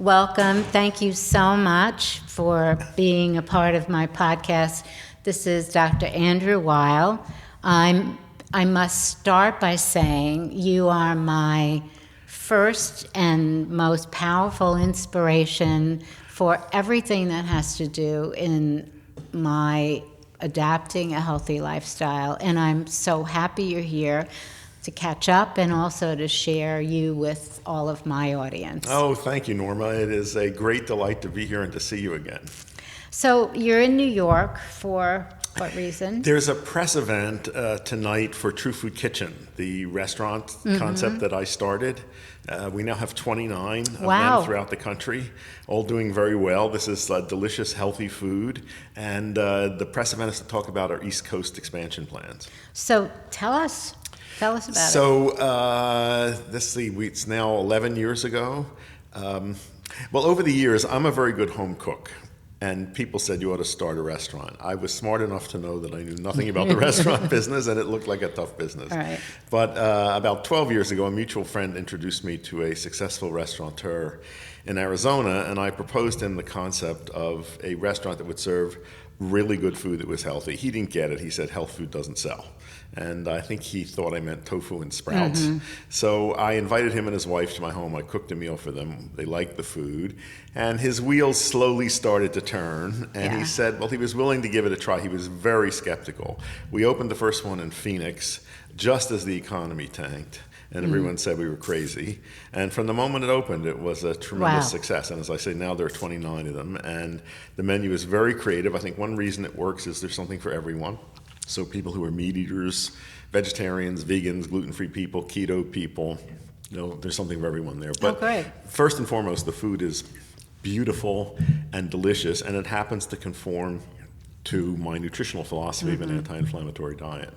Welcome. Thank you so much for being a part of my podcast. This is Dr. Andrew Weil. I must start by saying you are my first and most powerful inspiration for everything that has to do in my adapting a healthy lifestyle. And I'm so happy you're here to catch up and also to share you with all of my audience. Oh, thank you, Norma. It is a great delight to be here and to see you again. So you're in New York for what reason? There's a press event tonight for True Food Kitchen, the restaurant concept that I started. We now have 29 of them throughout the country, all doing very well. This is delicious, healthy food. And the press event is to talk about our East Coast expansion plans. So tell us about it. So let's see, it's now 11 years ago. Well, over the years, I'm a very good home cook. And people said you ought to start a restaurant. I was smart enough to know that I knew nothing about the restaurant business, and it looked like a tough business. All right. But about 12 years ago, a mutual friend introduced me to a successful restaurateur in Arizona, and I proposed him the concept of a restaurant that would serve really good food that was healthy. He didn't get it. He said health food doesn't sell. And I think he thought I meant tofu and sprouts. So I invited him and his wife to my home. I cooked a meal for them. They liked the food. And his wheels slowly started to turn. And he said, well, he was willing to give it a try. He was very skeptical. We opened the first one in Phoenix just as the economy tanked. And everyone said we were crazy. And from the moment it opened, it was a tremendous success. And as I say, now there are 29 of them. And the menu is very creative. I think one reason it works is there's something for everyone. So people who are meat eaters, vegetarians, vegans, gluten-free people, keto people, there's something for everyone there. But first and foremost, the food is beautiful and delicious, and it happens to conform to my nutritional philosophy of an anti-inflammatory diet.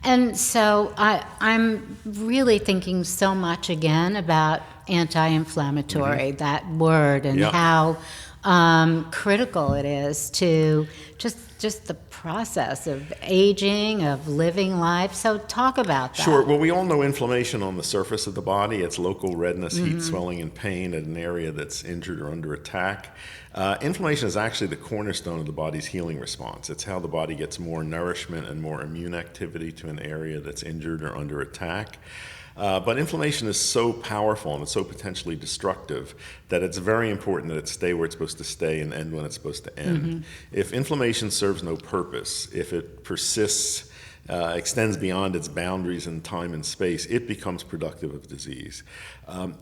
And so I'm really thinking so much again about anti-inflammatory, that word, and how critical it is to just the process of aging, of living life. So talk about that. Sure. Well, we all know inflammation on the surface of the body. It's local redness, heat, swelling, and pain at an area that's injured or under attack. Inflammation is actually the cornerstone of the body's healing response. It's how the body gets more nourishment and more immune activity to an area that's injured or under attack. But inflammation is so powerful and it's so potentially destructive that it's very important that it stay where it's supposed to stay and end when it's supposed to end. If inflammation serves no purpose, if it persists, extends beyond its boundaries in time and space, it becomes productive of disease.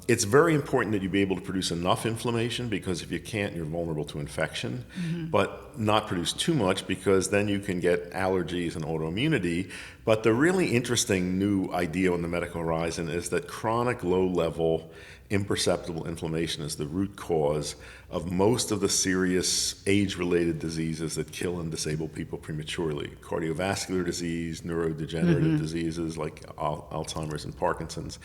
It's very important that you be able to produce enough inflammation, because if you can't, you're vulnerable to infection, but not produce too much, because then you can get allergies and autoimmunity. But the really interesting new idea on the medical horizon is that chronic low-level imperceptible inflammation is the root cause of most of the serious age-related diseases that kill and disable people prematurely. Cardiovascular disease, neurodegenerative diseases like Alzheimer's and Parkinson's,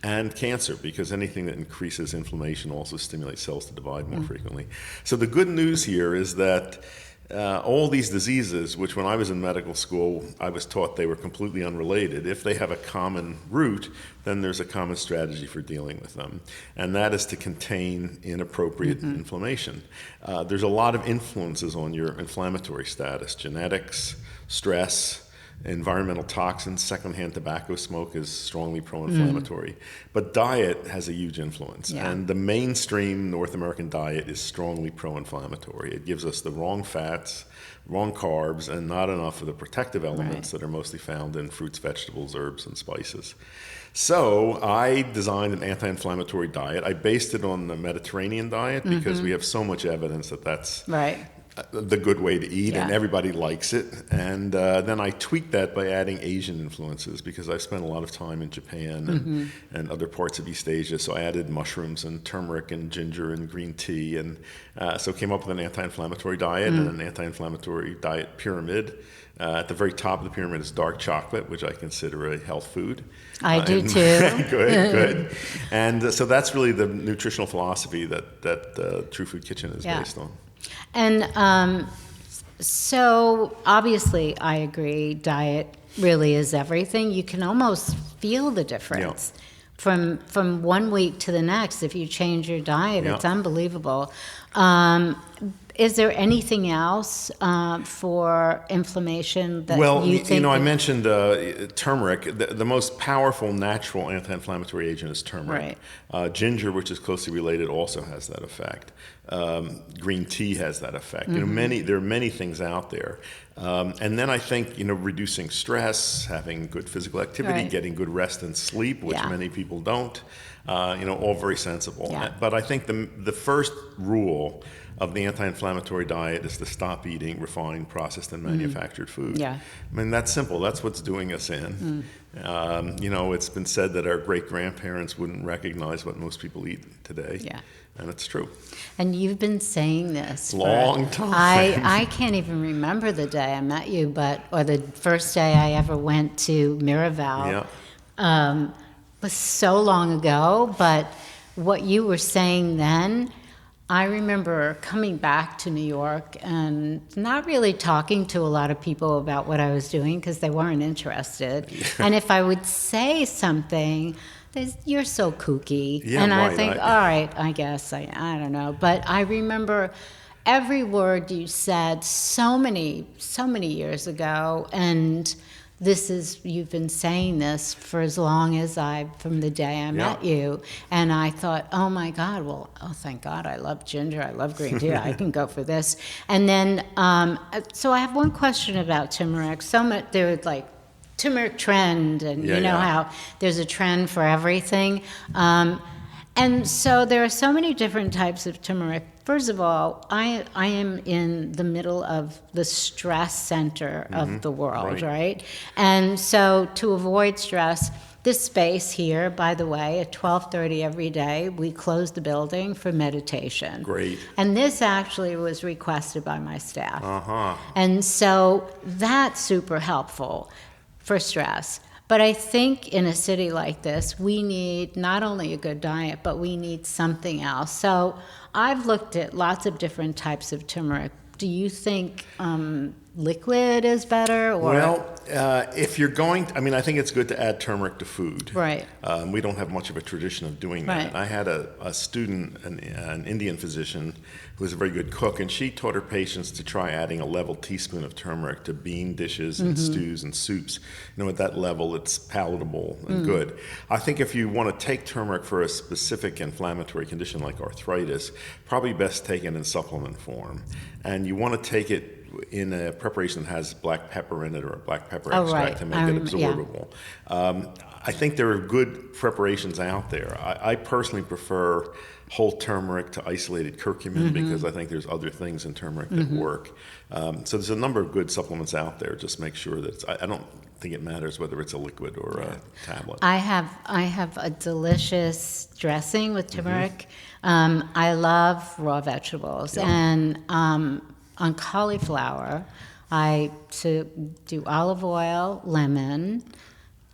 and cancer, because anything that increases inflammation also stimulates cells to divide more frequently. So the good news here is that all these diseases, which when I was in medical school, I was taught they were completely unrelated, if they have a common root, then there's a common strategy for dealing with them. And that is to contain inappropriate inflammation. There's a lot of influences on your inflammatory status: genetics, stress, environmental toxins. Secondhand tobacco smoke is strongly pro-inflammatory. But diet has a huge influence. And the mainstream North American diet is strongly pro-inflammatory. It gives us the wrong fats, wrong carbs, and not enough of the protective elements that are mostly found in fruits, vegetables, herbs, and spices. So I designed an anti-inflammatory diet. I based it on the Mediterranean diet because we have so much evidence that that's the good way to eat, and everybody likes it. And then I tweaked that by adding Asian influences, because I've spent a lot of time in Japan and other parts of East Asia. So I added mushrooms and turmeric and ginger and green tea, and so came up with an anti-inflammatory diet and an anti-inflammatory diet pyramid. At the very top of the pyramid is dark chocolate, which I consider a health food. I do too. Good. And so that's really the nutritional philosophy that True Food Kitchen is based on. And so obviously I agree, diet really is everything. You can almost feel the difference from 1 week to the next, if you change your diet, Yeah. it's unbelievable. Is there anything else for inflammation that you think? I mentioned turmeric. The most powerful natural anti-inflammatory agent is turmeric. Ginger, which is closely related, also has that effect. Green tea has that effect. There are many things out there. And then I think, reducing stress, having good physical activity, Right. getting good rest and sleep, which Yeah. many people don't, all very sensible. Yeah. But I think the first rule of the anti-inflammatory diet is to stop eating refined, processed, and manufactured food. Yeah. I mean, that's simple. That's what's doing us in. It's been said that our great-grandparents wouldn't recognize what most people eat today. Yeah. And it's true. And you've been saying this for Long time. I can't even remember the day I met you, or the first day I ever went to Miraval. Yeah. Was so long ago, but what you were saying then, I remember coming back to New York and not really talking to a lot of people about what I was doing because they weren't interested. And if I would say something, you're so kooky. Yeah, and I right. think, all right, I guess, I don't know. But I remember every word you said so many years ago, and you've been saying this for as long as from the day I met you. And I thought, oh my God, thank God, I love ginger, I love green tea, I can go for this. And then, so I have one question about turmeric. There was like turmeric trend, and how there's a trend for everything. And so there are so many different types of turmeric. First of all, I am in the middle of the stress center of the world, right? And so to avoid stress, this space here, by the way, at 12:30 every day, we close the building for meditation. Great. And this actually was requested by my staff. And so that's super helpful for stress. But I think in a city like this, we need not only a good diet, but we need something else. So I've looked at lots of different types of turmeric. Do you think liquid is better? Or? If you're going, I think it's good to add turmeric to food. Right. We don't have much of a tradition of doing that. Right. I had a student, an Indian physician, who was a very good cook, and she taught her patients to try adding a level teaspoon of turmeric to bean dishes and stews and soups. At that level, it's palatable and good. I think if you want to take turmeric for a specific inflammatory condition like arthritis, probably best taken in supplement form. And you want to take it in a preparation that has black pepper in it, or a black pepper extract to make it absorbable. I think there are good preparations out there. I personally prefer whole turmeric to isolated curcumin because I think there's other things in turmeric that work. So there's a number of good supplements out there. Just make sure that I don't think it matters whether it's a liquid or a tablet. I have a delicious dressing with turmeric. I love raw vegetables, and on cauliflower, I do olive oil, lemon,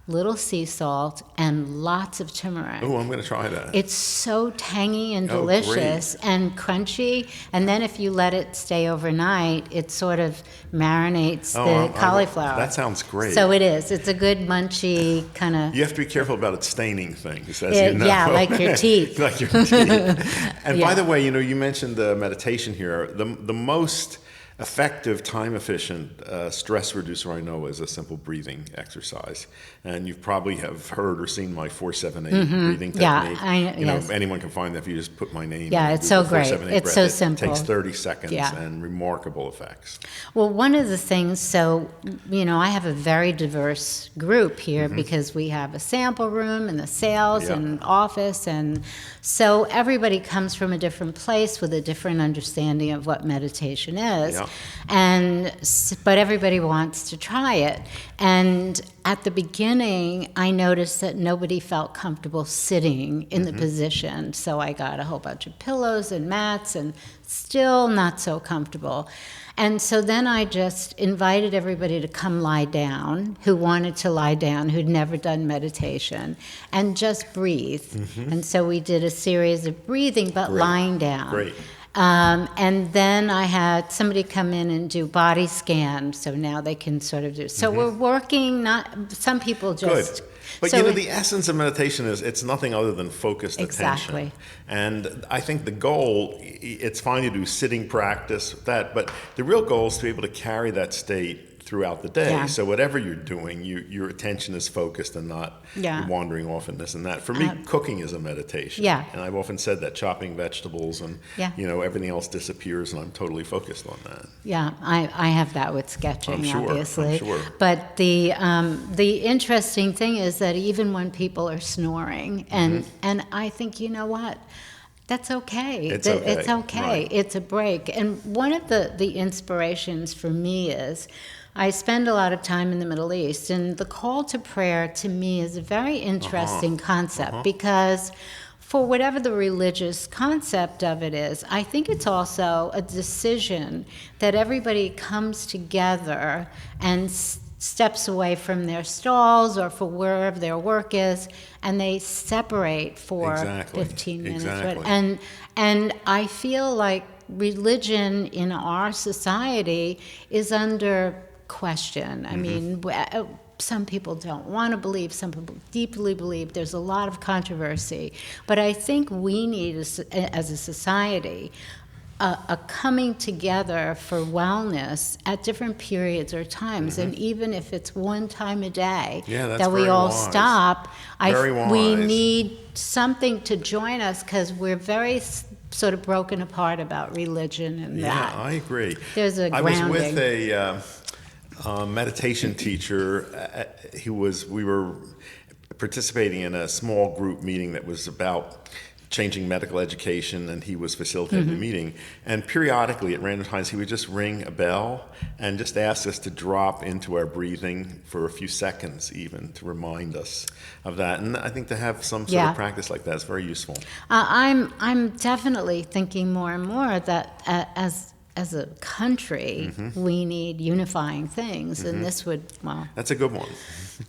little sea salt, and lots of turmeric. Oh, I'm going to try that. It's so tangy and delicious and crunchy. And then if you let it stay overnight, it sort of marinates the cauliflower. That sounds great. So it is. It's a good munchy kind of... You have to be careful about it staining things, as you know. Yeah, like your teeth. Like your teeth. And by the way, you mentioned the meditation here. The most effective, time-efficient stress reducer I know is a simple breathing exercise. And you probably have heard or seen my 4-7-8 breathing technique. Yes. Anyone can find that if you just put my name. Yeah, it's so great. 4-7-8 It's breath. so simple. It takes 30 seconds and remarkable effects. Well, one of the things, I have a very diverse group here because we have a sample room and the sales and office, and so everybody comes from a different place with a different understanding of what meditation is. Yeah. But everybody wants to try it. And at the beginning, I noticed that nobody felt comfortable sitting in the position. So I got a whole bunch of pillows and mats, and still not so comfortable. And so then I just invited everybody to come lie down, who wanted to lie down, who'd never done meditation, and just breathe. And so we did a series of breathing, but lying down. Great. And then I had somebody come in and do body scan, so now they can sort of do. So we're working. Some people just. Good. But So the essence of meditation is it's nothing other than focused Exactly. attention. And I think the goal, it's fine to do sitting practice, but the real goal is to be able to carry that state throughout the day. Yeah. So whatever you're doing, your attention is focused and not Yeah. wandering off in this and that. For me, cooking is a meditation. Yeah. And I've often said that, chopping vegetables and Yeah. everything else disappears, and I'm totally focused on that. yeah, I have that with sketching, I'm sure, obviously. I'm sure. But the interesting thing is that even when people are snoring, and I think, you know what? That's okay. It's okay. It's okay. Right. It's a break. And one of the inspirations for me is I spend a lot of time in the Middle East, and the call to prayer to me is a very interesting concept because for whatever the religious concept of it is, I think it's also a decision that everybody comes together and steps away from their stalls or for wherever their work is, and they separate for Exactly. 15 minutes. Exactly. And I feel like religion in our society is under question. I mean, some people don't want to believe, some people deeply believe. There's a lot of controversy. But I think we need, as a society, a coming together for wellness at different periods or times. And even if it's one time a day Yeah, that's that we very all wise. stop, Very we wise. need something to join us because we're very sort of broken apart about religion and Yeah, that. I agree. There's a I was grounding. with a meditation teacher. We were participating in a small group meeting that was about changing medical education, and he was facilitating the meeting. And periodically, at random times, he would just ring a bell and just ask us to drop into our breathing for a few seconds, even to remind us of that. And I think to have some sort Yeah. of practice like that is very useful. I'm definitely thinking more and more that as a country, we need unifying things, and this would, well, That's a good one.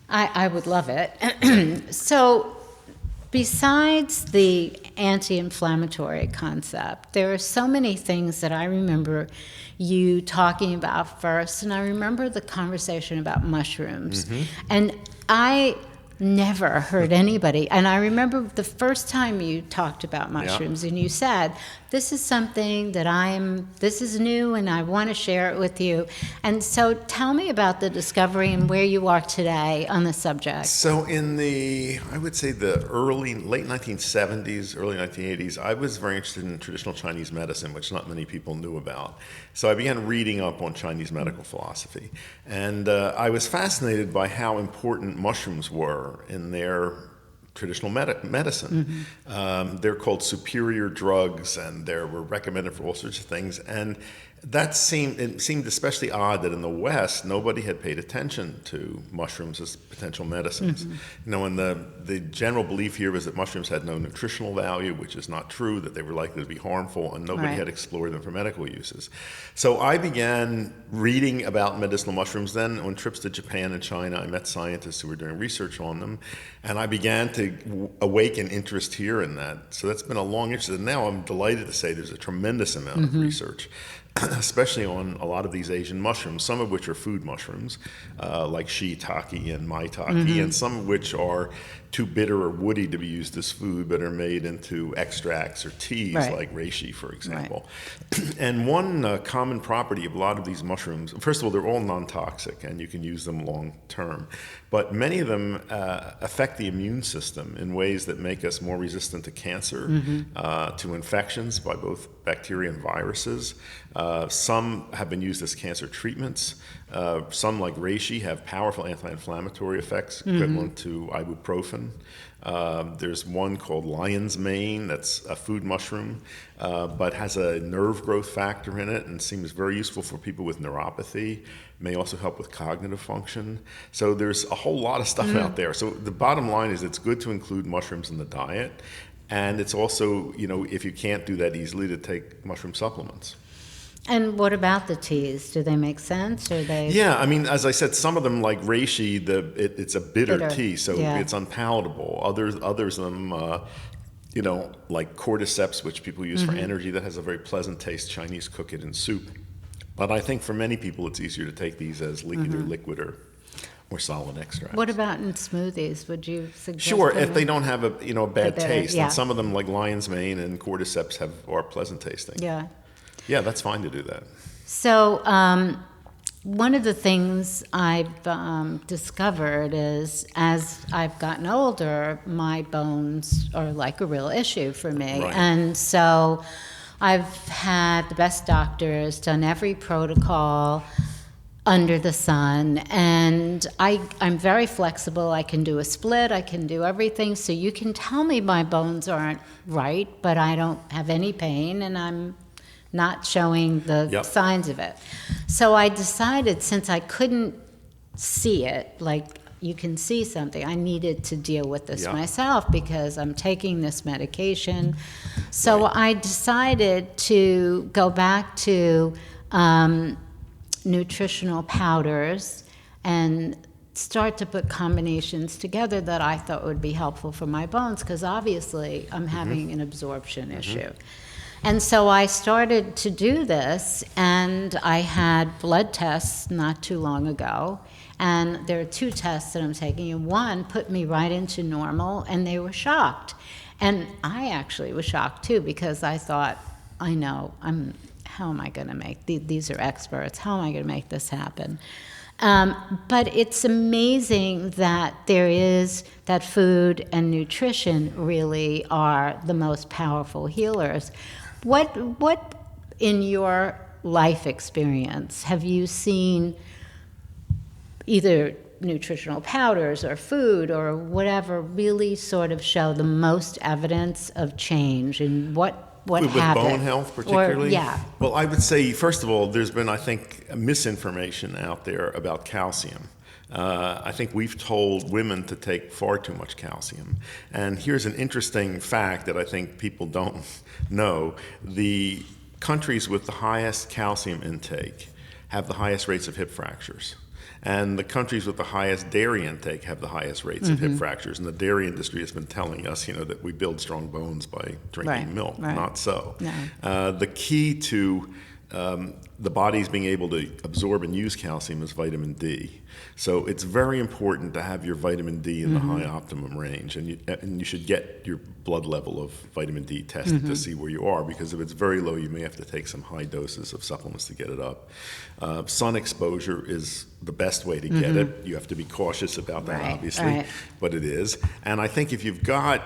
I would love it. So, besides the anti-inflammatory concept, there are so many things that I remember you talking about first, and I remember the conversation about mushrooms. And I never heard anybody, and I remember the first time you talked about mushrooms, and you said, this is something that this is new, and I want to share it with you. And so tell me about the discovery and where you are today on the subject. So in I would say the late 1970s, early 1980s, I was very interested in traditional Chinese medicine, which not many people knew about. So I began reading up on Chinese medical philosophy. And I was fascinated by how important mushrooms were in their traditional medicine. They're called superior drugs, and they were recommended for all sorts of things. And it seemed especially odd that in the West, nobody had paid attention to mushrooms as potential medicines. And the general belief here was that mushrooms had no nutritional value, which is not true, that they were likely to be harmful, and nobody had explored them for medical uses. So I began reading about medicinal mushrooms. Then on trips to Japan and China, I met scientists who were doing research on them, and I began to awaken interest here in that. So that's been a long interest, and now I'm delighted to say there's a tremendous amount of research, especially on a lot of these Asian mushrooms, some of which are food mushrooms, like shiitake and maitake, and some of which are too bitter or woody to be used as food, but are made into extracts or teas, like reishi, for example. And one common property of a lot of these mushrooms, first of all, they're all non-toxic, and you can use them long term. But many of them affect the immune system in ways that make us more resistant to cancer, to infections by both bacteria and viruses. Some have been used as cancer treatments. Some, like reishi, have powerful anti-inflammatory effects equivalent to ibuprofen. There's one called lion's mane that's a food mushroom, but has a nerve growth factor in it and seems very useful for people with neuropathy. May also help with cognitive function. So there's a whole lot of stuff out there. So the bottom line is it's good to include mushrooms in the diet. And it's also, if you can't do that easily, to take mushroom supplements. And what about the teas? Do they make sense? Or they? Yeah, I mean, as I said, some of them, like reishi, it's a bitter tea, so it's unpalatable. Others of them, like cordyceps, which people use for energy, that has a very pleasant taste. Chinese cook it in soup. But I think for many people, it's easier to take these as either liquid or or solid extracts. What about in smoothies? Would you suggest? Sure, them? if they don't have a bad better, taste, yeah. and some of them like lion's mane and cordyceps are pleasant tasting. Yeah. Yeah, that's fine to do that. So one of the things I've discovered is as I've gotten older, my bones are like a real issue for me. Right. And so I've had the best doctors, done every protocol under the sun, and I'm very flexible. I can do a split, I can do everything. So you can tell me my bones aren't right, but I don't have any pain, and I'm not showing the Yep. signs of it. So I decided, since I couldn't see it, like you can see something, I needed to deal with this Yep. myself because I'm taking this medication. So Right. I decided to go back to nutritional powders and start to put combinations together that I thought would be helpful for my bones, because obviously I'm having an absorption issue. And so I started to do this, and I had blood tests not too long ago, and there are 2 tests that I'm taking, and one put me right into normal, and they were shocked. And I actually was shocked too, because I thought, how am I going to make, these are experts, how am I going to make this happen? But it's amazing that that food and nutrition really are the most powerful healers. What in your life experience have you seen either nutritional powders or food or whatever really sort of show the most evidence of change, and what With habit? bone health particularly? Or, yeah. Well, I would say, first of all, there's been, I think, misinformation out there about calcium. I think we've told women to take far too much calcium. And here's an interesting fact that I think people don't know. The countries with the highest calcium intake have the highest rates of hip fractures. And the countries with the highest dairy intake have the highest rates of hip fractures. And the dairy industry has been telling us, that we build strong bones by drinking milk. Right. Not so. No. The key to the body's being able to absorb and use calcium is vitamin D. So it's very important to have your vitamin D in the high optimum range, and you should get your blood level of vitamin D tested to see where you are, because if it's very low, you may have to take some high doses of supplements to get it up. Sun exposure is the best way to get it. You have to be cautious about that, Right, obviously, right. but it is. And I think if you've got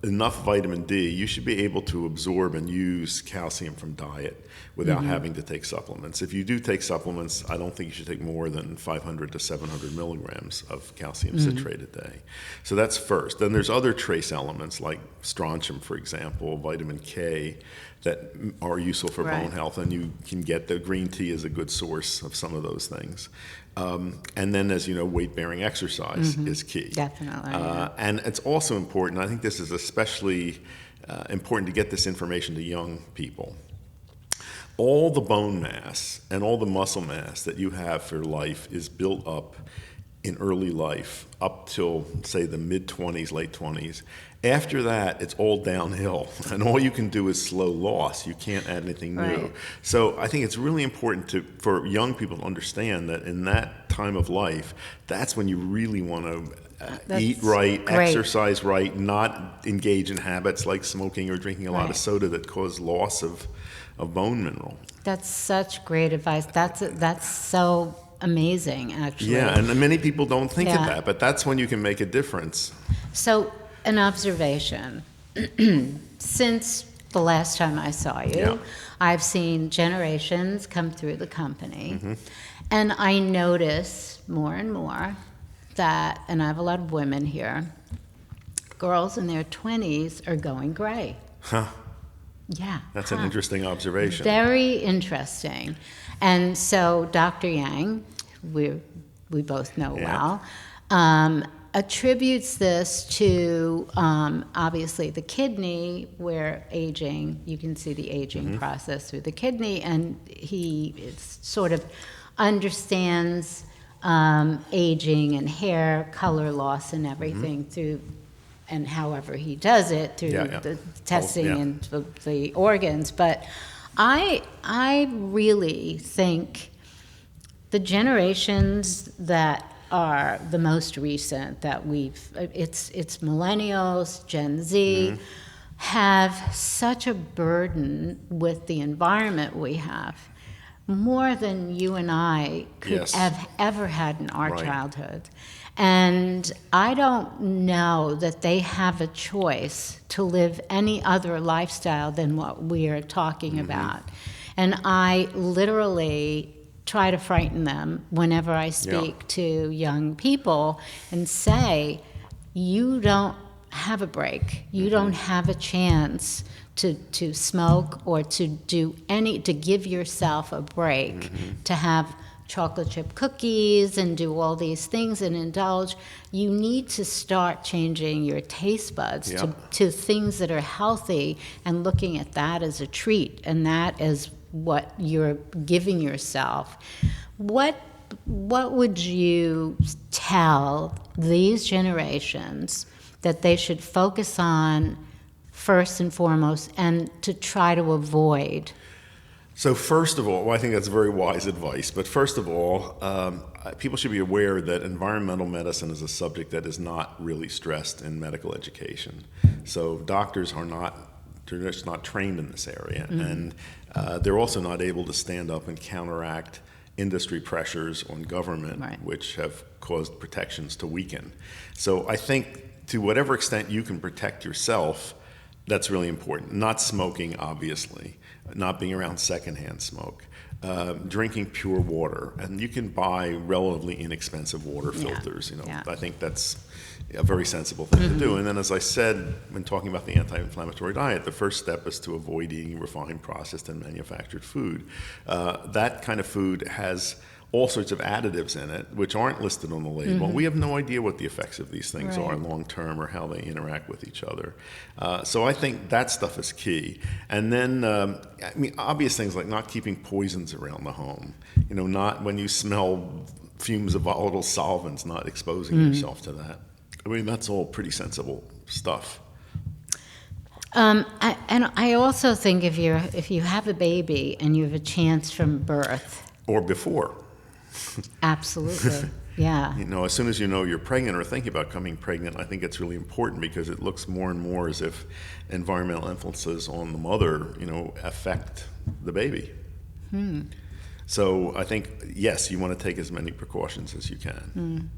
enough vitamin D, you should be able to absorb and use calcium from diet without having to take supplements. If you do take supplements, I don't think you should take more than 500 to 700 milligrams of calcium citrate a day. So that's first. Then there's other trace elements like strontium, for example, vitamin K, that are useful for Right. bone health, and you can get the green tea is a good source of some of those things. And then, as you know, weight-bearing exercise is key. Definitely. Yeah. And it's also important, I think this is especially important to get this information to young people. All the bone mass and all the muscle mass that you have for life is built up in early life up till, say, the mid-20s, late 20s. After that, it's all downhill, and all you can do is slow loss. You can't add anything new. Right. So I think it's really important for young people to understand that in that time of life, that's when you really want to eat right, great. exercise right, not engage in habits like smoking or drinking a lot of Right. soda that cause loss of bone mineral. That's such great advice. That's so amazing, actually. Yeah, and many people don't think Yeah. of that, but that's when you can make a difference. So, an observation. Since the last time I saw you, Yeah. I've seen generations come through the company, and I notice more and more that, and I have a lot of women here, girls in their 20s are going gray. Huh. Yeah. That's an interesting observation. Very interesting. And so Dr. Yang, we both know Yeah. well, attributes this to obviously the kidney, where aging, you can see the aging process through the kidney, and he sort of understands aging and hair color loss and everything through, and however he does it through the testing and the organs. But I really think the generations that are the most recent that it's millennials, Gen Z, have such a burden with the environment we have, more than you and I could have ever had in our childhood. And I don't know that they have a choice to live any other lifestyle than what we are talking about. And I literally try to frighten them whenever I speak to young people and say, you don't have a break. You don't have a chance to smoke or to give yourself a break, to have chocolate chip cookies and do all these things and indulge. You need to start changing your taste buds to things that are healthy and looking at that as a treat, and that is what you're giving yourself. What would you tell these generations that they should focus on first and foremost, and to try to avoid? So first of all, well, I think that's very wise advice, but first of all, people should be aware that environmental medicine is a subject that is not really stressed in medical education. So doctors they're just not trained in this area, and they're also not able to stand up and counteract industry pressures on government, which have caused protections to weaken. So I think to whatever extent you can protect yourself, that's really important. Not smoking, obviously, not being around secondhand smoke, drinking pure water, and you can buy relatively inexpensive water filters. I think that's a very sensible thing to do. And then, as I said when talking about the anti-inflammatory diet, the first step is to avoid eating refined, processed, and manufactured food. That kind of food has all sorts of additives in it, which aren't listed on the label. We have no idea what the effects of these things are long term or how they interact with each other. So I think that stuff is key. And then, obvious things like not keeping poisons around the home. Not when you smell fumes of volatile solvents, not exposing yourself to that. That's all pretty sensible stuff. And I also think if you have a baby and you have a chance from birth, or before. Absolutely, yeah. As soon as you know you're pregnant or thinking about becoming pregnant, I think it's really important because it looks more and more as if environmental influences on the mother, affect the baby. So I think, yes, you want to take as many precautions as you can.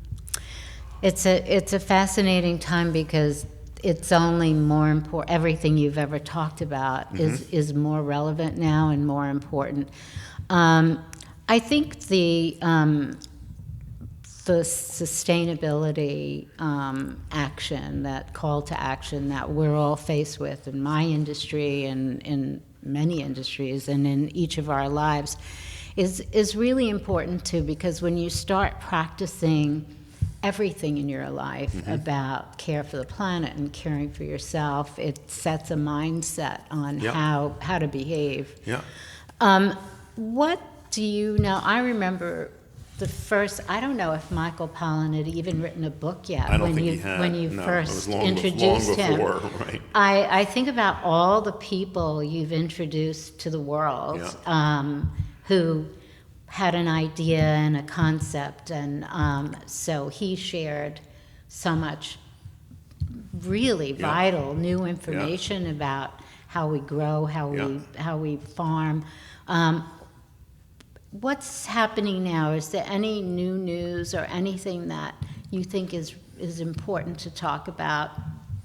It's a fascinating time because it's only more important. Everything you've ever talked about is more relevant now and more important. I think the sustainability action, that call to action that we're all faced with in my industry and in many industries and in each of our lives is really important too, because when you start practicing everything in your life about care for the planet and caring for yourself, it sets a mindset on how to behave. What do you know? I remember the first, I don't know if Michael Pollan had even written a book yet. I don't think he had. When you No, first it was introduced long before, him. right. I think about all the people you've introduced to the world who had an idea and a concept, and so he shared so much really vital new information about how we grow, how we farm. What's happening now? Is there any new news or anything that you think is important to talk about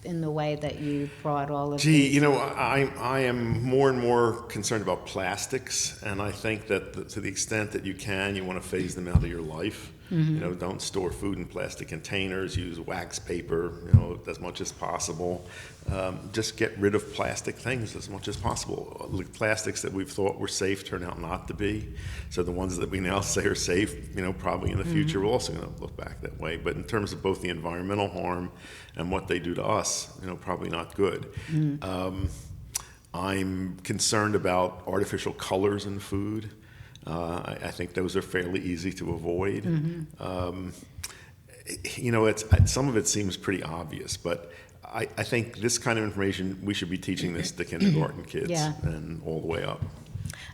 in the way that you brought all of these? I am more and more concerned about plastics, and I think that to the extent that you can, you want to phase them out of your life. Don't store food in plastic containers. Use wax paper, as much as possible. Just get rid of plastic things as much as possible. Plastics that we've thought were safe turn out not to be. So the ones that we now say are safe, probably in the future we're also going to look back that way. But in terms of both the environmental harm and what they do to us, probably not good. I'm concerned about artificial colors in food. I think those are fairly easy to avoid. Some of it seems pretty obvious, but I think this kind of information, we should be teaching this to kindergarten kids and all the way up.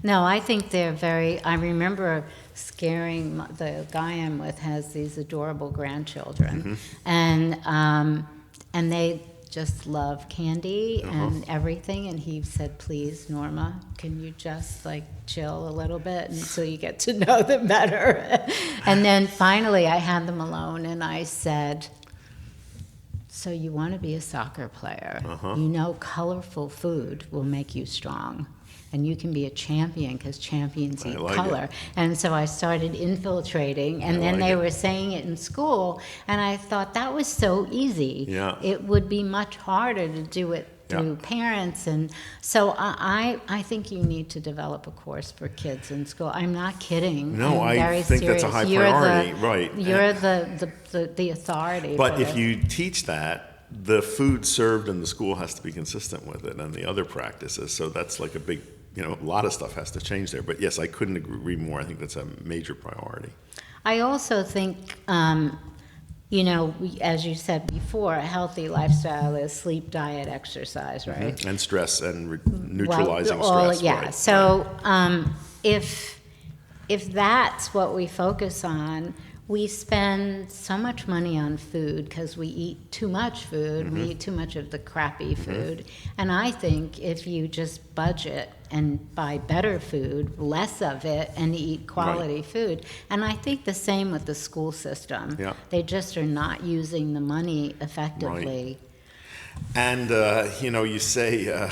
No, I think they're very, I remember scaring, the guy I'm with has these adorable grandchildren. And they just love candy and everything. And he said, please, Norma, can you just like chill a little bit until you get to know them better? And then finally I had them alone and I said, so you want to be a soccer player. You know colorful food will make you strong. And you can be a champion because champions eat color. And so I started infiltrating, and then they were saying it in school, and I thought that was so easy. It would be much harder to do it through parents. And so I think you need to develop a course for kids in school. I'm not kidding. No, I'm very think serious. that's a high priority, right. You're the authority. But if you teach that, the food served in the school has to be consistent with it and the other practices. So that's like a big, a lot of stuff has to change there. But yes, I couldn't agree more. I think that's a major priority. I also think, as you said before, a healthy lifestyle is sleep, diet, exercise, right? And stress and neutralizing stress. Yeah. Right. So if that's what we focus on, we spend so much money on food because we eat too much food. We eat too much of the crappy food. And I think if you just budget and buy better food, less of it, and eat quality food. And I think the same with the school system. They just are not using the money effectively. And, you say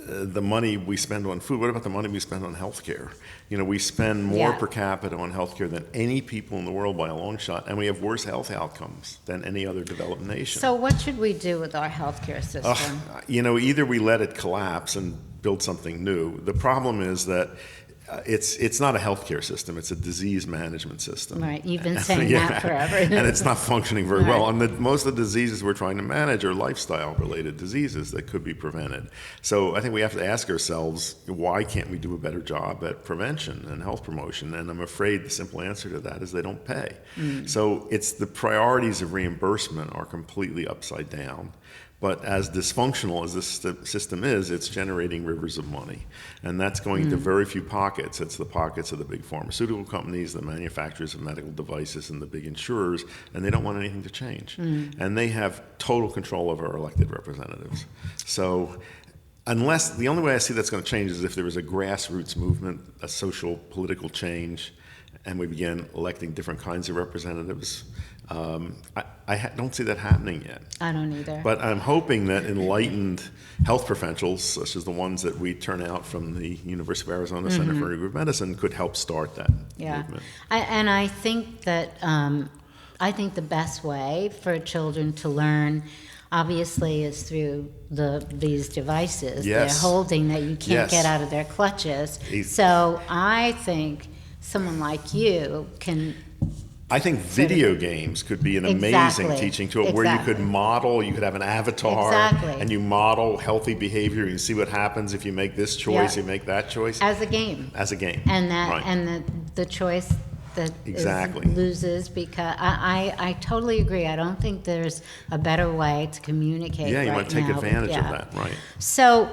the money we spend on food. What about the money we spend on healthcare? We spend more per capita on healthcare than any people in the world by a long shot, and we have worse health outcomes than any other developed nation. So what should we do with our healthcare system? Either we let it collapse and build something new. The problem is that it's not a healthcare system, it's a disease management system. Right, you've been saying that forever. And it's not functioning very well. And most of the diseases we're trying to manage are lifestyle-related diseases that could be prevented. So I think we have to ask ourselves, why can't we do a better job at prevention and health promotion? And I'm afraid the simple answer to that is they don't pay. So it's the priorities of reimbursement are completely upside down. But as dysfunctional as this system is, it's generating rivers of money. And that's going into very few pockets. It's the pockets of the big pharmaceutical companies, the manufacturers of medical devices, and the big insurers, and they don't want anything to change. And they have total control over our elected representatives. So the only way I see that's going to change is if there was a grassroots movement, a social, political change, and we began electing different kinds of representatives. I don't see that happening yet. I don't either. But I'm hoping that enlightened health professionals, such as the ones that we turn out from the University of Arizona Center for Integrative Medicine, could help start that movement. And I think that the best way for children to learn, obviously, is through these devices they're holding that you can't get out of their clutches. So I think someone like you can. I think video games could be an amazing teaching tool where you could model, you could have an avatar, and you model healthy behavior. You see what happens if you make this choice, you make that choice. As a game. And the choice that loses because I totally agree. I don't think there's a better way to communicate. You want to take advantage of that, right? So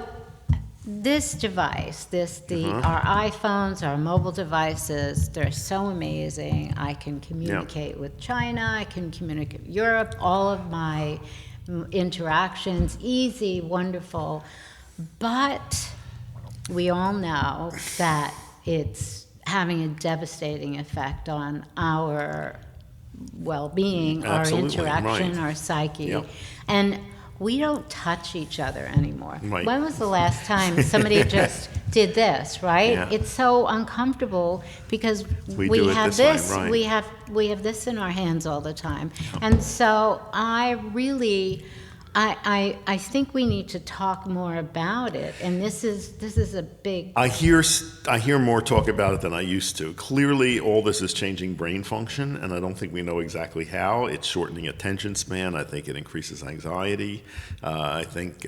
this device, our iPhones, our mobile devices, they're so amazing. I can communicate with China, I can communicate with Europe, all of my interactions, easy, wonderful. But we all know that it's having a devastating effect on our well-being, our interaction, our psyche. And we don't touch each other anymore. When was the last time somebody just did this, right? It's so uncomfortable because we have this, we have this in our hands all the time. And so I think we need to talk more about it, and this is a big. I hear more talk about it than I used to. Clearly, all this is changing brain function, and I don't think we know exactly how. It's shortening attention span. I think it increases anxiety. I think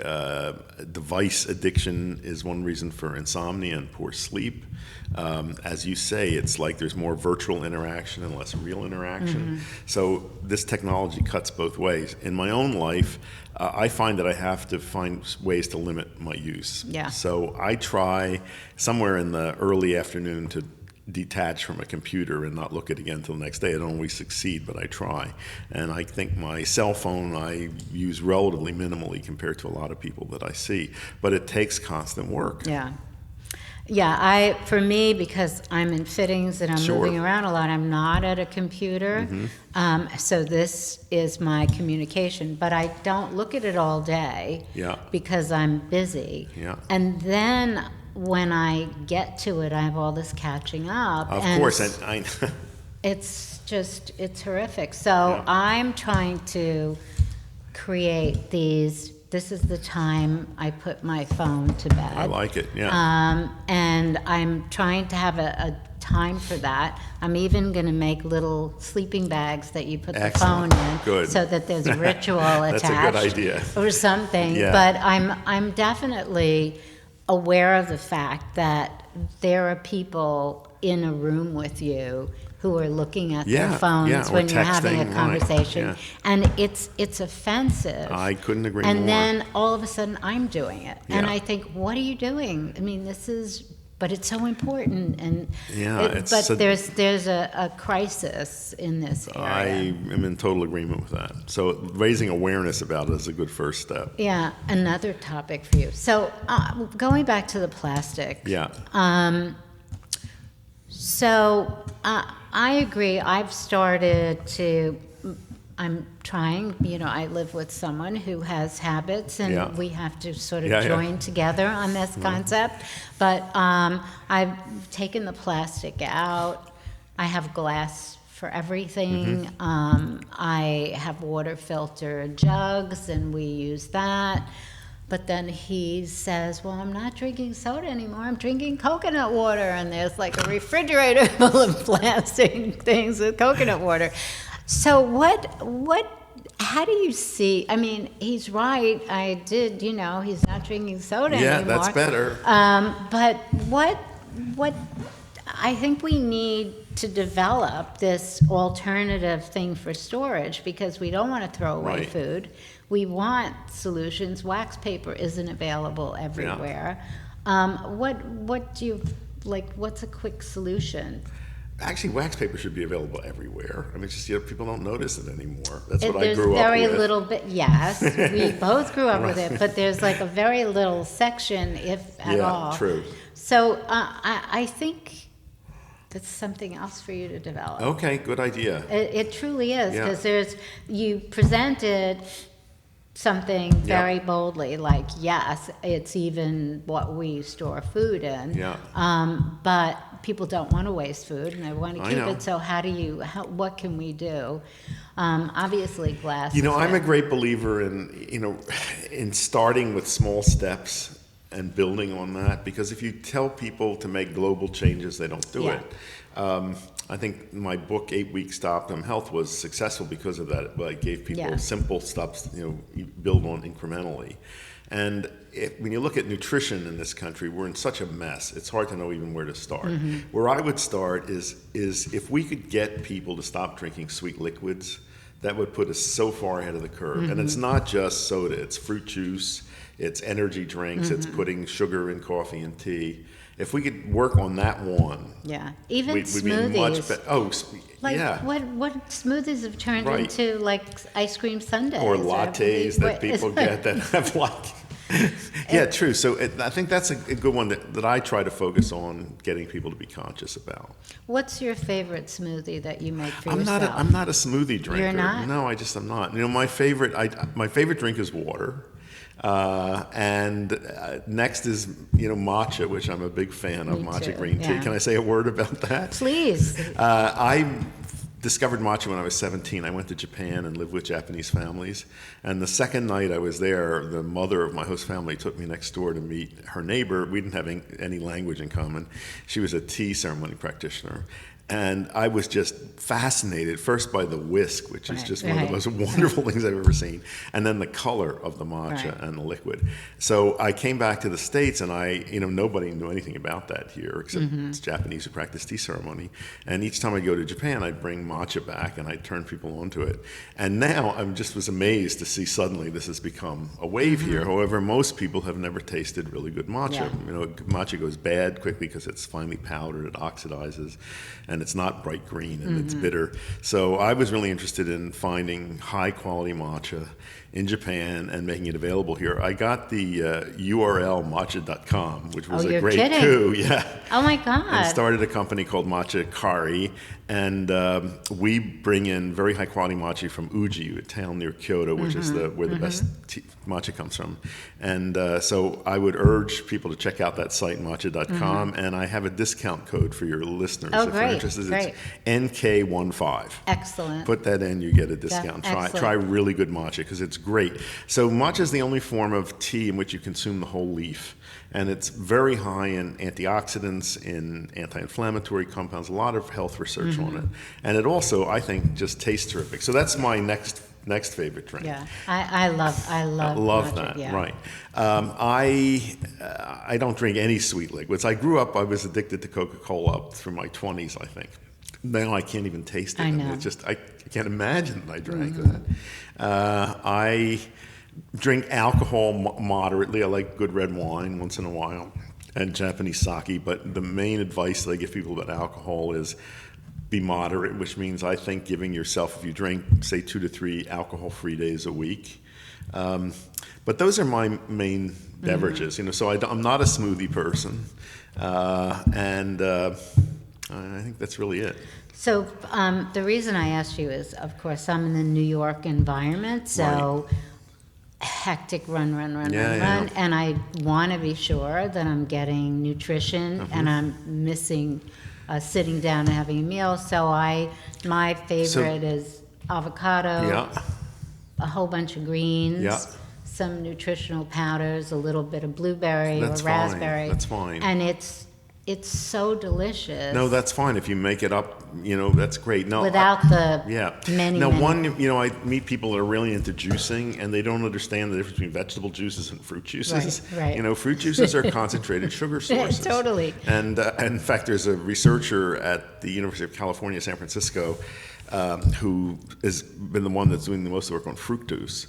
device addiction is one reason for insomnia and poor sleep. As you say, it's like there's more virtual interaction and less real interaction. So this technology cuts both ways. In my own life, I find that I have to find ways to limit my use. Yeah. So I try somewhere in the early afternoon to detach from a computer and not look at it again until the next day. I don't always succeed, but I try. And I think my cell phone I use relatively minimally compared to a lot of people that I see. But it takes constant work. Yeah. Yeah, for me, because I'm in fittings and I'm Sure. moving around a lot, I'm not at a computer. So this is my communication, but I don't look at it all day Yeah. because I'm busy. Yeah. And then when I get to it, I have all this catching up. Of and course, and it's horrific. So I'm trying to create these. This is the time I put my phone to bed. I like it, yeah. And I'm trying to have a time for that. I'm even going to make little sleeping bags that you put Excellent. the phone in, Good. so that there's a ritual That's attached. a good idea. Or something. Yeah. But I'm definitely aware of the fact that there are people in a room with you who are looking at their phones or when you're having a texting, conversation, right, and it's offensive. I couldn't agree more. And then all of a sudden I'm doing it, and Yeah. I think, what are you doing? I mean, but it's so important, and it's there's a crisis in this area. I am in total agreement with that. So raising awareness about it is a good first step. Yeah, another topic for you. So going back to the plastic. Yeah. So I agree. I'm trying, I live with someone who has habits, and we have to sort of join together on this concept. But I've taken the plastic out. I have glass for everything. I have water filter jugs, and we use that. But then he says, well, I'm not drinking soda anymore. I'm drinking coconut water. And there's like a refrigerator full of plastic things with coconut water. So how do you see, I mean, he's right. He's not drinking soda anymore. Yeah, that's better. But what I think we need to develop this alternative thing for storage, because we don't want to throw away food. We want solutions. Wax paper isn't available everywhere. What do you like? What's a quick solution? Actually, wax paper should be available everywhere. I mean, it's just people don't notice it anymore. That's what I grew up with. There's very little bit. Yes, we both grew up with it, but there's like a very little section, if at all. Yeah, true. So I think that's something else for you to develop. Okay, good idea. It truly is, because you presented something very boldly, like, yes, it's even what we store food in. But people don't want to waste food, and they want to keep it. So what can we do? Obviously, glass. I'm a great believer in starting with small steps and building on that, because if you tell people to make global changes, they don't do it. I think my book, 8 Weeks to Optimum Health, was successful because of that. It gave people simple steps, you build on incrementally. And when you look at nutrition in this country, we're in such a mess. It's hard to know even where to start. Where I would start is if we could get people to stop drinking sweet liquids, that would put us so far ahead of the curve. And it's not just soda. It's fruit juice. It's energy drinks. It's putting sugar in coffee and tea. If we could work on that one, even we'd smoothies. be much better. What smoothies have turned into, like, ice cream sundaes or lattes that people get that have true. So I think that's a good one that I try to focus on getting people to be conscious about. What's your favorite smoothie that you make for yourself? I'm not a smoothie drinker. You're not? No, I'm not. My favorite drink is water. Next is, matcha, which I'm a big fan of. Matcha green tea. Can I say a word about that? Please. I discovered matcha when I was 17. I went to Japan and lived with Japanese families. And the second night I was there, the mother of my host family took me next door to meet her neighbor. We didn't have any language in common. She was a tea ceremony practitioner. And I was just fascinated first by the whisk, which is just one of the most Right. wonderful things I've ever seen, and then the color of the matcha Right. and the liquid. So I came back to the States, and nobody knew anything about that here except it's Japanese who practice tea ceremony. And each time I go to Japan, I'd bring matcha back and I'd turn people onto it. And now I just was amazed to see suddenly this has become a wave here. However, most people have never tasted really good matcha. Yeah. You know, matcha goes bad quickly because it's finely powdered, it oxidizes, and it's not bright green and it's bitter. So I was really interested in finding high quality matcha in Japan and making it available here. I got the URL matcha.com, which was Oh, a you're great kidding. coup. Yeah. Oh my And God. started a company called Matcha Kari, and we bring in very high quality matcha from Uji, a town near Kyoto, which is where the best matcha comes from. And so I would urge people to check out that site, matcha.com, and I have a discount code for your listeners Oh, if they're great, interested. great. It's NK15. Excellent. Put that in, you get a discount. excellent. Try really good matcha because it's great. So matcha is the only form of tea in which you consume the whole leaf. And it's very high in antioxidants, in anti-inflammatory compounds, a lot of health research on it. And it also, I think, just tastes terrific. So that's my next favorite drink. Yeah, I love matcha, that, yeah. right. I don't drink any sweet liquids. I grew up, I was addicted to Coca-Cola up through my 20s, I think. Now I can't even taste it. I mean, know. it's just, I can't imagine that I drank that. I drink alcohol moderately. I like good red wine once in a while and Japanese sake, but the main advice that I give people about alcohol is be moderate, which means I think giving yourself, if you drink, say 2 to 3 alcohol-free days a week. But those are my main beverages, so I'm not a smoothie person, and I think that's really it. So the reason I asked you is, of course, I'm in the New York environment, so hectic run, Yeah. and I want to be sure that I'm getting nutrition and I'm missing sitting down and having a meal. So my favorite is avocado, Yeah. a whole bunch of greens, Yeah. some nutritional powders, a little bit of blueberry That's or fine. raspberry. That's fine. And it's so delicious. No, that's fine. If you make it up, that's great. No, without the many. Now, I meet people that are really into juicing, and they don't understand the difference between vegetable juices and fruit juices. Right. Fruit juices are concentrated sugar sources. Totally. And in fact, there's a researcher at the University of California, San Francisco, who has been the one that's doing the most work on fructose,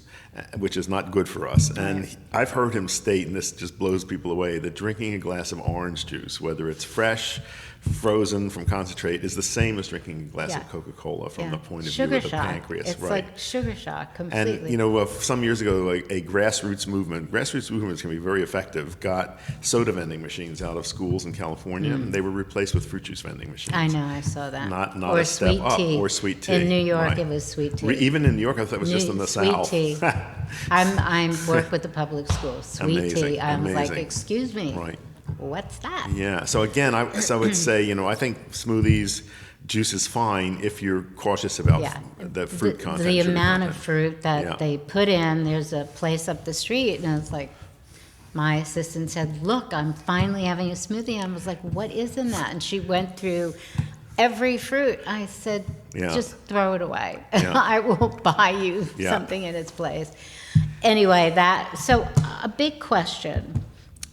which is not good for us. And I've heard him state, and this just blows people away, that drinking a glass of orange juice, whether it's fresh, frozen from concentrate, is the same as drinking a glass of Coca-Cola from the point of view of the pancreas. It's like sugar shock completely. And some years ago, a grassroots movements can be very effective, got soda vending machines out of schools in California, and they were replaced with fruit juice vending machines. I know, I saw that. Not or a step sweet up, tea. or sweet tea. In New York, Right. it was sweet tea. Even in New York, I thought it was just in the sweet South. tea. I'm work with the public schools. Sweet Amazing, tea. I was like, amazing. excuse me. Right. What's that? Yeah. So again, I would say, I think smoothies, juice is fine if you're cautious about the fruit content. The sugar amount content. of fruit that they put in. There's a place up the street, and it's like, my assistant said, "Look, I'm finally having a smoothie." I was like, "What is in that?" And she went through every fruit. I said, "Just throw it away. Yeah. I will buy you something in its place." Anyway, so a big question.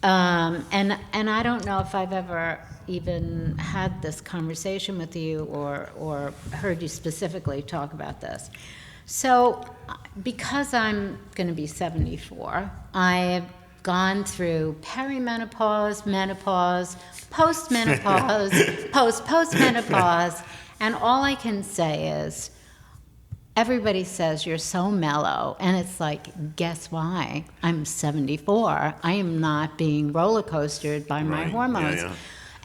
And I don't know if I've ever even had this conversation with you or heard you specifically talk about this. So, because I'm going to be 74, I've gone through perimenopause, menopause, postmenopause, postmenopause, and all I can say is, everybody says you're so mellow, and it's like, guess why? I'm 74. I am not being roller coastered by my hormones. Yeah.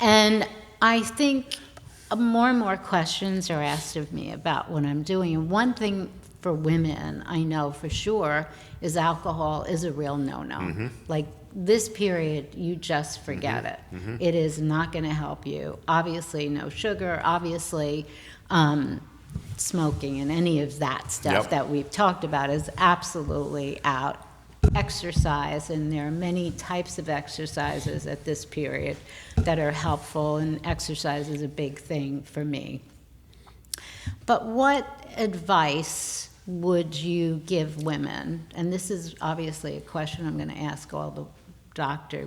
And I think more and more questions are asked of me about what I'm doing. And one thing for women, I know for sure, is alcohol is a real no-no. Like, this period, you just forget it. It is not going to help you. Obviously, no sugar. Obviously, smoking and any of that stuff that we've talked about is absolutely out exercise, and there are many types of exercises at this period that are helpful, and exercise is a big thing for me. But what advice would you give women? And this is obviously a question I'm going to ask all the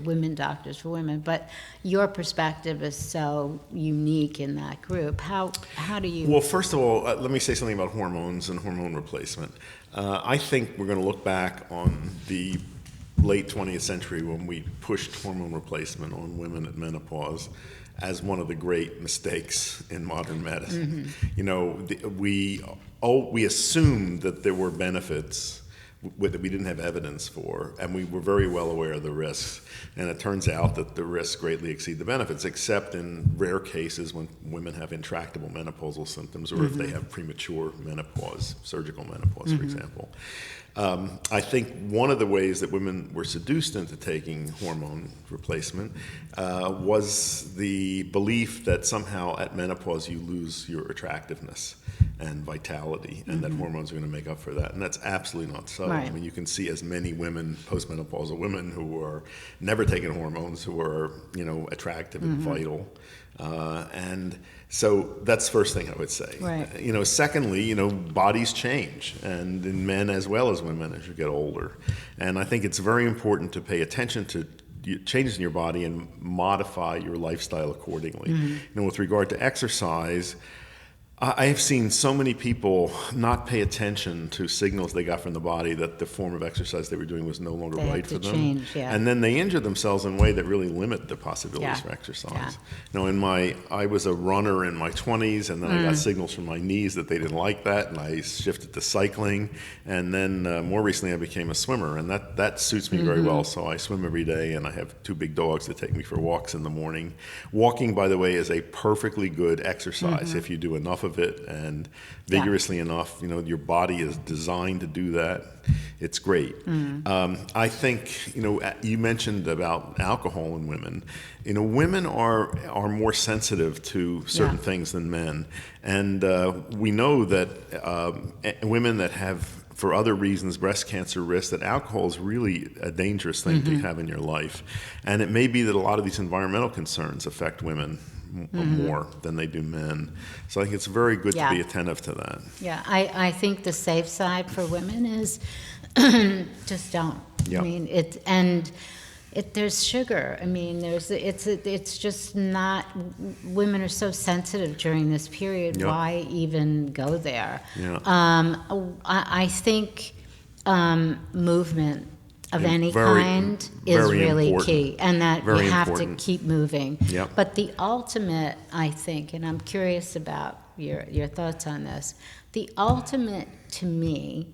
women doctors for women, but your perspective is so unique in that group. How do you... Well, first of all, let me say something about hormones and hormone replacement. I think we're going to look back on the late 20th century when we pushed hormone replacement on women at menopause as one of the great mistakes in modern medicine. Mm-hmm. You know, we assumed that there were benefits that we didn't have evidence for, and we were very well aware of the risks. And it turns out that the risks greatly exceed the benefits, except in rare cases when women have intractable menopausal symptoms, or if they have premature menopause, surgical menopause, for example. I think one of the ways that women were seduced into taking hormone replacement was the belief that somehow at menopause you lose your attractiveness and vitality, and that hormones are going to make up for that. And that's absolutely not so. Right. I mean, you can see as many women, postmenopausal women, who are never taking hormones, who are, you know, attractive and vital. And so that's the first thing I would say. Right. You know, secondly, you know, bodies change, and in men as well as women as you get older. And I think it's very important to pay attention to changes in your body and modify your lifestyle accordingly. You know, with regard to exercise, I have seen so many people not pay attention to signals they got from the body that the form of exercise they were doing was no longer right for them. Change, yeah. And then they injure themselves in a way that really limit the possibilities for exercise. Yeah. You know, I was a runner in my 20s, and then I got signals from my knees that they didn't like that, and I shifted to cycling. And then more recently I became a swimmer, and that suits me very well. So I swim every day, and I have 2 big dogs that take me for walks in the morning. Walking, by the way, is a perfectly good exercise if you do enough of it and vigorously enough. You know, your body is designed to do that. It's great. I think, you know, you mentioned about alcohol in women. You know, women are more sensitive to certain things than men, and we know that women that have, for other reasons, breast cancer risk, that alcohol is really a dangerous thing to have in your life. And it may be that a lot of these environmental concerns affect women more than they do men. So I think it's very good to be attentive to that. Yeah, I think the safe side for women is just don't. Yeah. I mean, there's sugar. I mean, it's just not, women are so sensitive during this period. Yep. Why even go there? Yeah. I think movement of any very, kind is really important. key, and that Very you have important. to keep moving. Yep. But the ultimate, I think, and I'm curious about your thoughts on this, the ultimate to me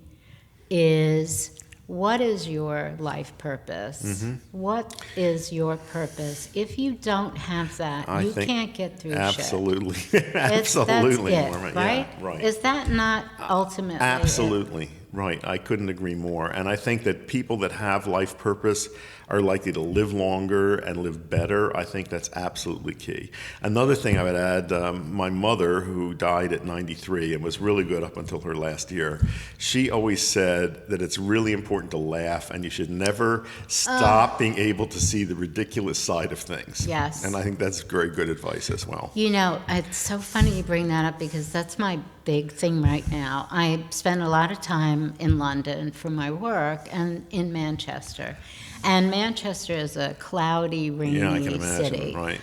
is, what is your life purpose? What is your purpose? If you don't have that, you can't get through absolutely. shit. Absolutely, that's it, Norma. right? Yeah, right. Is that not ultimately Absolutely. it? Right. I couldn't agree more. And I think that people that have life purpose are likely to live longer and live better. I think that's absolutely key. Another thing I would add, my mother, who died at 93 and was really good up until her last year, she always said that it's really important to laugh, and you should never stop being able to see the ridiculous side of things. Yes. And I think that's very good advice as well. You know, it's so funny you bring that up, because that's my big thing right now. I spend a lot of time in London for my work and in Manchester. And Manchester is a cloudy, rainy I can imagine, city. right.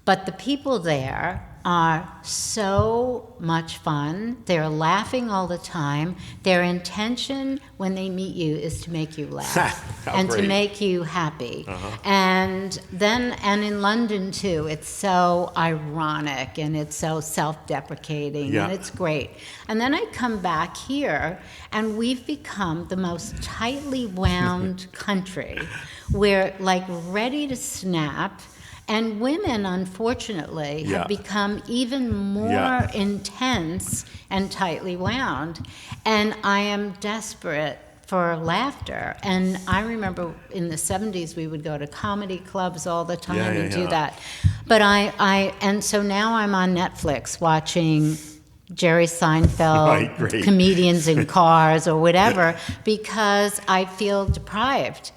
But the people there are so much fun. They're laughing all the time. Their intention when they meet you is to make you laugh and great. to make you happy. And in London too, it's so ironic and it's so self-deprecating and it's great. And then I come back here, and we've become the most tightly wound country. We're like ready to snap. And women, unfortunately, have become even more intense and tightly wound. And I am desperate for laughter. And I remember in the 70s, we would go to comedy clubs all the time and do that. But and so now I'm on Netflix watching Jerry Seinfeld, Right, great. comedians in cars or whatever, because I feel deprived.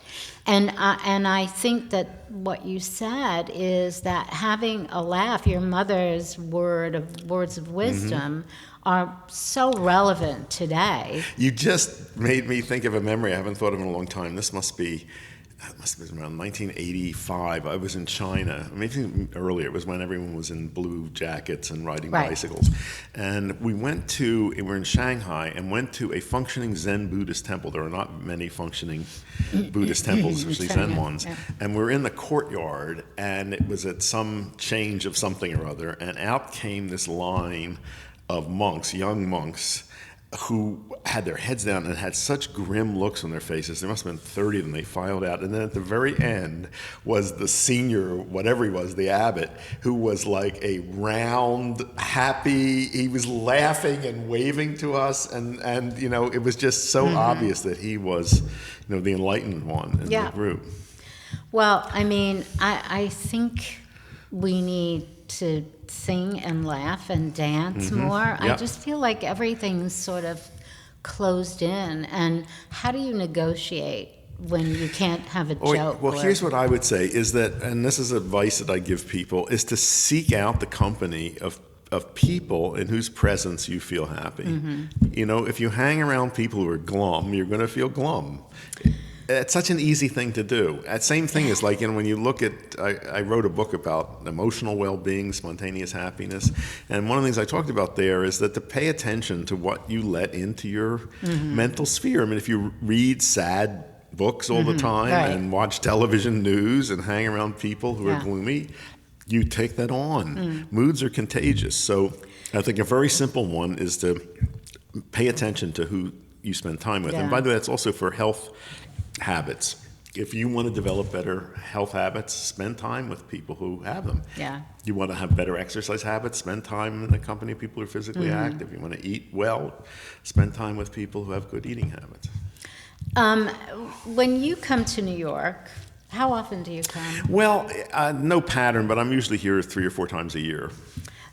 And I think that what you said is that having a laugh, your mother's words of wisdom, are so relevant today. You just made me think of a memory I haven't thought of in a long time. This must have been around 1985. I was in China, maybe earlier. It was when everyone was in blue jackets and riding Right. bicycles. And we were in Shanghai and went to a functioning Zen Buddhist temple. There are not many functioning Buddhist temples, especially Zen ones. Yeah. And we're in the courtyard, and it was at some change of something or other, and out came this line of monks, young monks, who had their heads down and had such grim looks on their faces. There must have been 30 of them. They filed out. And then at the very end was the senior, whatever he was, the abbot, who was like a round, happy, he was laughing and waving to us. And you know, it was just so obvious that he was, you know, the enlightened one in the group. Well, I mean, I think we need to sing and laugh and dance more. I just feel like everything's sort of closed in. And how do you negotiate when you can't have a joke? Well, here's what I would say is that, and this is advice that I give people, is to seek out the company of people in whose presence you feel happy. You know, if you hang around people who are glum, you're going to feel glum. It's such an easy thing to do. That same thing is like, you know, when you look at, I wrote a book about emotional well-being, spontaneous happiness, and one of the things I talked about there is that to pay attention to what you let into your mental sphere. I mean, if you read sad books all the time and watch television news and hang around people who are gloomy, you take that on. Moods are contagious. So I think a very simple one is to pay attention to who you spend time with. And by the way, that's also for health habits. If you want to develop better health habits, spend time with people who have them. You want to have better exercise habits, spend time in the company of people who are physically active. You want to eat well, spend time with people who have good eating habits. When you come to New York, how often do you come? Well, no pattern, but I'm usually here 3 or 4 times a year.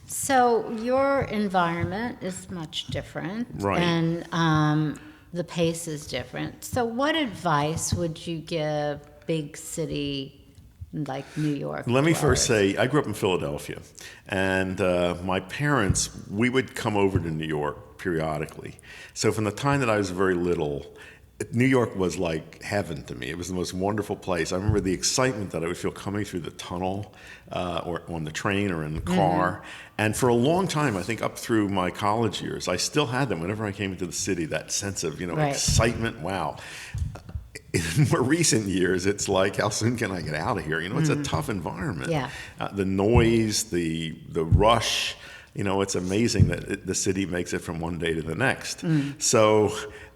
So your environment is much different. Right. And the pace is different. So what advice would you give big city like New York? Let me first say, I grew up in Philadelphia, and my parents, we would come over to New York periodically. So from the time that I was very little, New York was like heaven to me. It was the most wonderful place. I remember the excitement that I would feel coming through the tunnel or on the train or in the car. And for a long time, I think up through my college years, I still had them whenever I came into the city, that sense of, you know, excitement, wow. In more recent years, it's like, how soon can I get out of here? You know, it's a tough environment. The noise, the rush, you know, it's amazing that the city makes it from one day to the next. So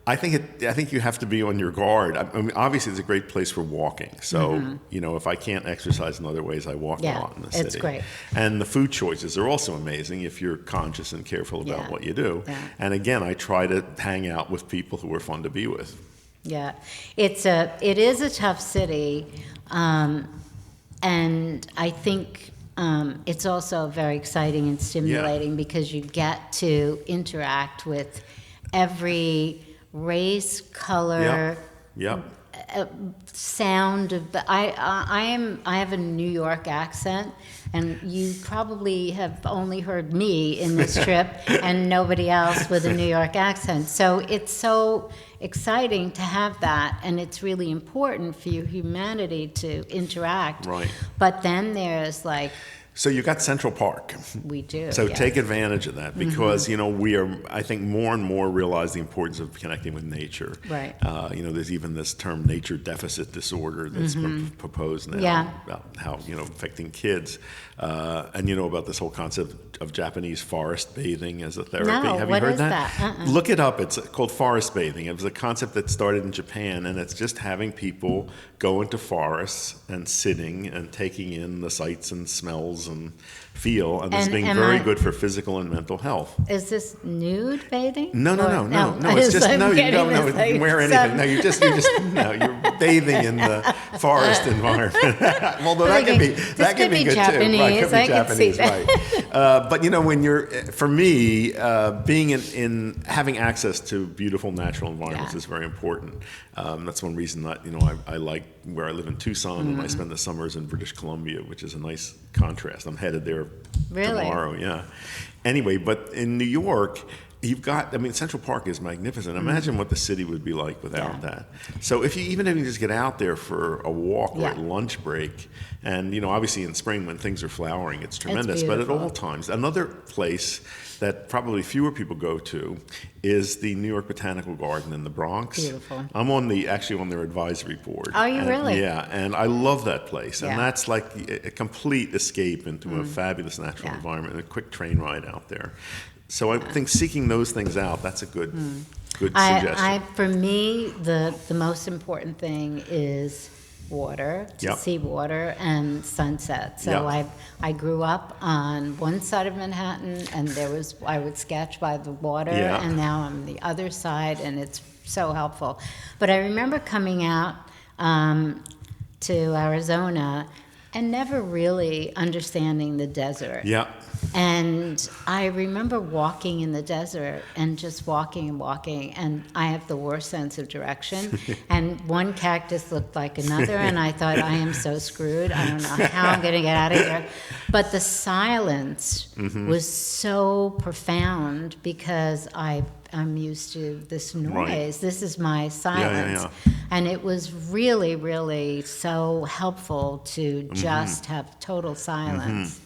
I think you have to be on your guard. I mean, obviously, it's a great place for walking. So, you know, if I can't exercise in other ways, I walk a lot in the city. It's great. And the food choices are also amazing if you're conscious and careful about what you do. And again, I try to hang out with people who are fun to be with. Yeah, it is a tough city, and I think it's also very exciting and stimulating because you get to interact with every race, color, sound of the. I have a New York accent, and you probably have only heard me in this trip, and nobody else with a New York accent. So it's so exciting to have that, and it's really important for your humanity to interact. Right. But then there's like. So you got Central Park. We do. So take advantage of that because, you know, we are, I think, more and more realize the importance of connecting with nature. Right. You know, there's even this term nature deficit disorder that's been proposed now about how, you know, affecting kids. And you know about this whole concept of Japanese forest bathing as a therapy. No, Have what you heard is that? Look it up. It's called forest bathing. It was a concept that started in Japan, and it's just having people go into forests and sitting and taking in the sights and smells smells and feel, and it's And being am very I- good for physical and mental health. Is this nude bathing? No. It's just I'm no. You getting don't this, like, wear anything. No, you just no. You're bathing in the forest environment. Although that could be good Japanese. too. Right, could be I can see Japanese, that. right? But when you're, for me, being in having access to beautiful natural environments is very important. That's one reason that I like where I live in Tucson, and I spend the summers in British Columbia, which is a nice contrast. I'm headed there tomorrow. Yeah. Anyway, but in New York, you've got, Central Park is magnificent. Imagine what the city would be like without that. So even if you just get out there for a walk or at lunch break, and obviously in spring when things are flowering, it's tremendous. But at all times, another place that probably fewer people go to is the New York Botanical Garden in the Bronx. Beautiful. I'm actually on their advisory board. Are you really? Yeah, and I love that place. Yeah. And that's like a complete escape into a fabulous natural environment and a quick train ride out there. So I think seeking those things out, that's a good suggestion. For me, the most important thing is water, to see water and sunset. So I grew up on one side of Manhattan, and I would sketch by the water, and now I'm the other side, and it's so helpful. But I remember coming out to Arizona and never really understanding the desert. Yeah. And I remember walking in the desert and just walking and walking, and I have the worst sense of direction. And one cactus looked like another, and I thought, I am so screwed. I don't know how I'm going to get out of here. But the silence was so profound because I'm used to this noise. Right. This is my silence. And it was really, really so helpful to just have total silence.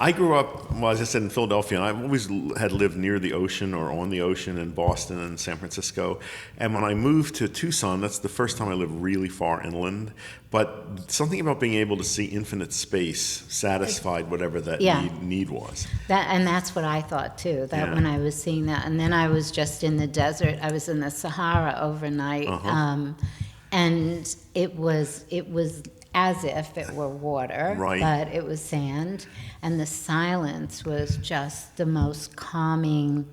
I grew up, as I said, in Philadelphia, and I've always had lived near the ocean or on the ocean in Boston and San Francisco. And when I moved to Tucson, that's the first time I lived really far inland. But something about being able to see infinite space satisfied whatever that need was. And that's what I thought too, that when I was seeing that. And then I was just in the desert. I was in the Sahara overnight. And it was as if it were water, but it was sand. And the silence was just the most calming,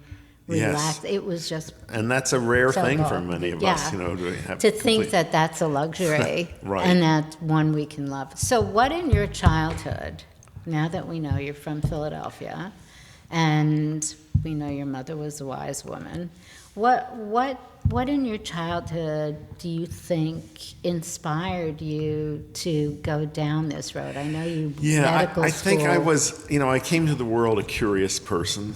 relaxed. It was just and that's a rare thing good. for many of us, to have to think that that's a luxury, Right. and that's one we can love. So what in your childhood, now that we know you're from Philadelphia, and we know your mother was a wise woman, what in your childhood do you think inspired you to go down this road? I know you medical I school. think I was, I came to the world a curious person,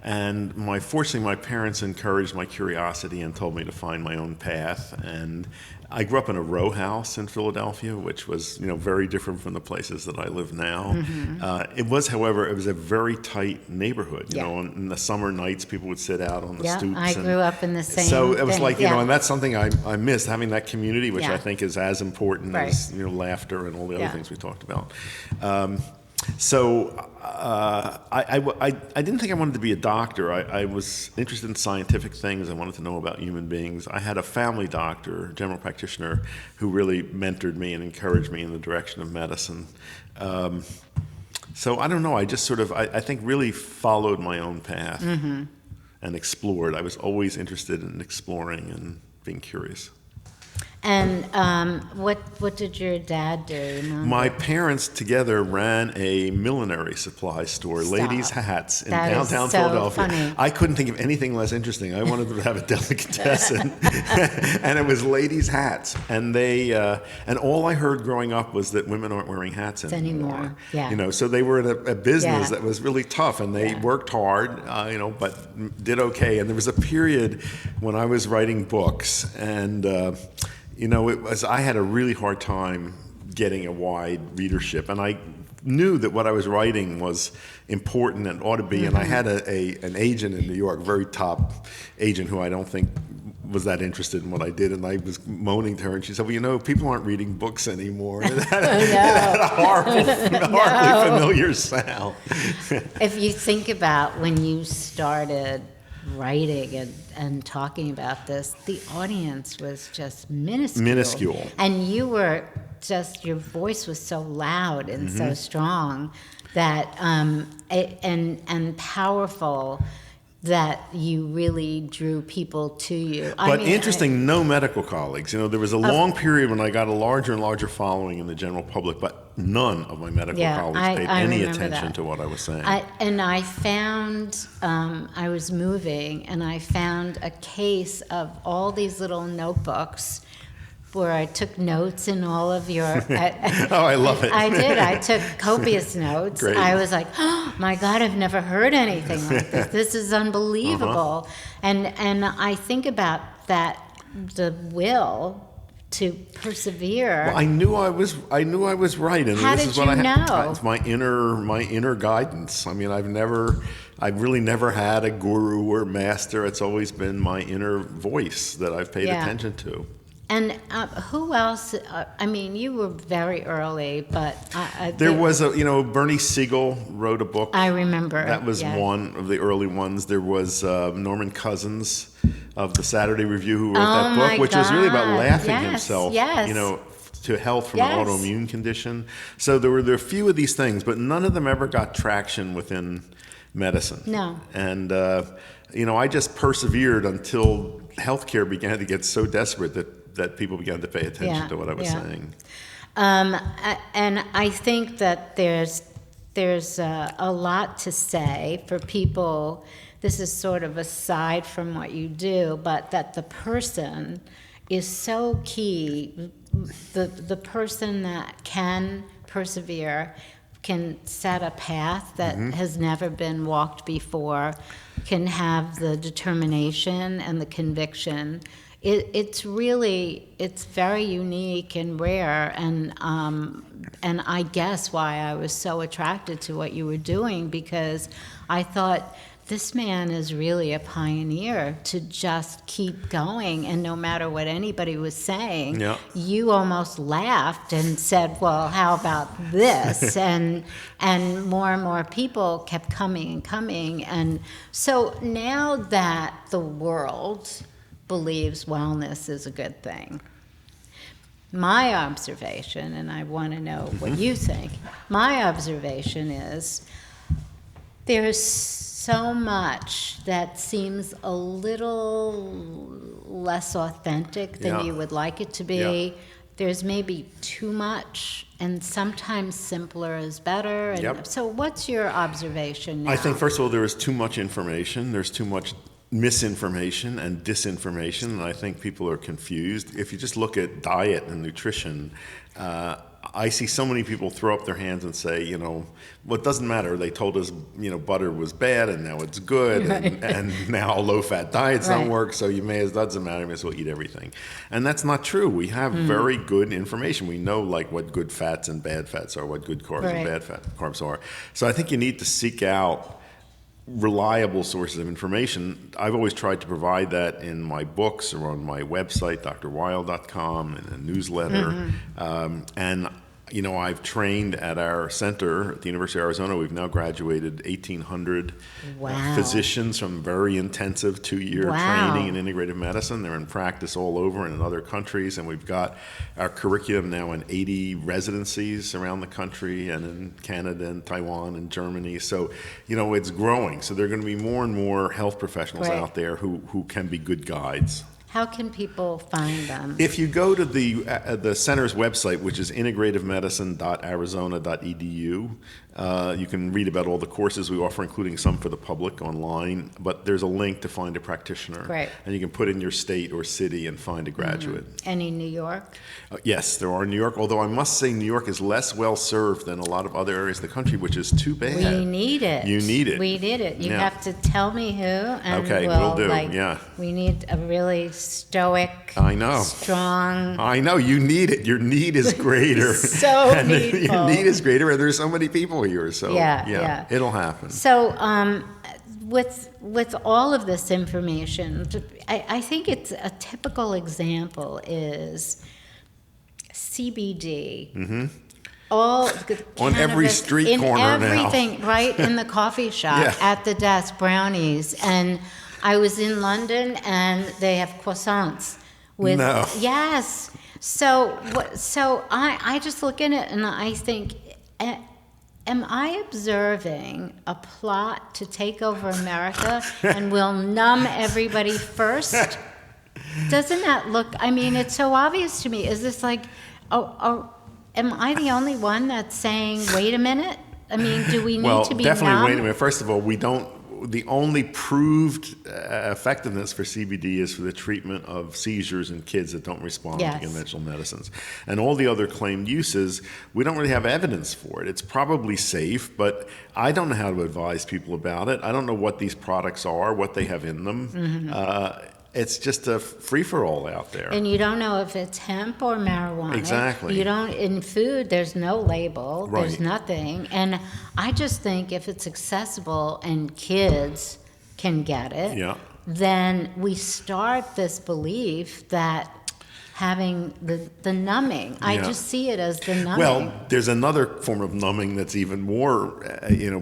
and fortunately my parents encouraged my curiosity and told me to find my own path. And I grew up in a row house in Philadelphia, which was, very different from the places that I live now. It was, however, it was a very tight neighborhood. In the summer nights, people would sit out on the stoops. I grew up in the same So it was thing. like, and that's something I missed, having that community, which I think is as important Right. as, laughter and all the other things we talked about. So I didn't think I wanted to be a doctor. I was interested in scientific things. I wanted to know about human beings. I had a family doctor, general practitioner, who really mentored me and encouraged me in the direction of medicine. So I don't know. I just sort of, I think, really followed my own path and explored. I was always interested in exploring and being curious. And what did your dad do? My parents together ran a millinery supply store, ladies' hats, in downtown Philadelphia. Funny. I couldn't think of anything less interesting. I wanted them to have a delicatessen, and it was ladies' hats. And they and all I heard growing up was that women aren't wearing hats anymore. So they were in a business that was really tough, and they worked hard, but did okay. And there was a period when I was writing books, and I had a really hard time getting a wide readership, and I knew that what I was writing was important and ought to be. And I had an agent in New York, a very top agent, who I don't think was that interested in what I did. And I was moaning to her, and she said, "Well, people aren't reading books anymore." And it had a horribly familiar sound. If you think about when you started writing and talking about this, the audience was just minuscule. And you were just, your voice was so loud and so strong that and powerful that you really drew people to you. But interesting, no medical colleagues. There was a long period when I got a larger and larger following in the general public, but none of my medical colleagues paid any attention to what I was saying. I found, I was moving, and I found a case of all these little notebooks where I took notes in all of your... Oh, I love it. I did. I took copious notes. Great. I was like, oh, my God, I've never heard anything like this. This is unbelievable. And I think about that, the will to persevere. Well, I knew I was right, and How this did is what I you had. know? It's my inner guidance. I mean, I've really never had a guru or master. It's always been my inner voice that I've paid attention to. And who else? I mean, you were very early, but there was Bernie Siegel wrote a book. I remember. That was one of the early ones. There was Norman Cousins of the Saturday Review who wrote that book, which was really about laughing himself, to health from an autoimmune condition. So there were a few of these things, but none of them ever got traction within medicine. No. And I just persevered until healthcare began to get so desperate that people began to pay attention to what I was saying. And I think that there's a lot to say for people. This is sort of aside from what you do, but that the person is so key. The person that can persevere, can set a path that has never been walked before, can have the determination and the conviction. It's very unique and rare, and I guess why I was so attracted to what you were doing, because I thought, this man is really a pioneer to just keep going, and no matter what anybody was saying, you almost laughed and said, well, how about this? and more people kept coming and coming. And so now that the world believes wellness is a good thing, my observation, and I want to know what you think, my observation is there's so much that seems a little less authentic than you would like it to be. Yeah. There's maybe too much, and sometimes simpler is better. And so what's your observation now? I think, first of all, there is too much information. There's too much misinformation and disinformation, and I think people are confused. If you just look at diet and nutrition, I see so many people throw up their hands and say, well, it doesn't matter. They told us, butter was bad, and now it's good, and now low-fat diets don't work, so doesn't matter. You may as well eat everything. And that's not true. We have very good information. We know, what good fats and bad fats are, what good carbs and bad carbs are. So I think you need to seek out reliable sources of information. I've always tried to provide that in my books or on my website, drweil.com, in a newsletter. And I've trained at our center at the University of Arizona. We've now graduated 1,800 physicians from very intensive 2-year training in integrative medicine. They're in practice all over and in other countries, and we've got our curriculum now in 80 residencies around the country and in Canada and Taiwan and Germany. So, it's growing. So there are going to be more and more health professionals out there who can be good guides. How can people find them? If you go to the center's website, which is integrativemedicine.arizona.edu, you can read about all the courses we offer, including some for the public online. But there's a link to find a practitioner. Great. And you can put in your state or city and find a graduate. Any New York? Yes, there are in New York, although I must say New York is less well served than a lot of other areas of the country, which is too bad. We need it. You need it. We need it. You have to tell me who. And we'll do. We need a really stoic, strong. I know, you need it. Your need is greater. So needful. Your need is greater, and there's so many people here. So it'll happen. So with all of this information, I think it's a typical example is CBD. All on every street corner now. Everything, right in the coffee shop, at the desk, brownies. And I was in London, and they have croissants with So I just look at it and I think am I observing a plot to take over America and we'll numb everybody first? Doesn't that look, I mean, it's so obvious to me. Is this like, am I the only one that's saying, wait a minute? I mean, do we need to be definitely numb? wait a minute. First of all, the only proved effectiveness for CBD is for the treatment of seizures in kids that don't respond to conventional medicines. And all the other claimed uses, we don't really have evidence for it. It's probably safe, but I don't know how to advise people about it. I don't know what these products are, what they have in them. It's just a free-for-all out there. And you don't know if it's hemp or marijuana. Exactly. You don't, in food, there's no label. Right. There's nothing. And I just think if it's accessible and kids can get it, then we start this belief that having the numbing, I just see it as the numbing. Well, there's another form of numbing that's even more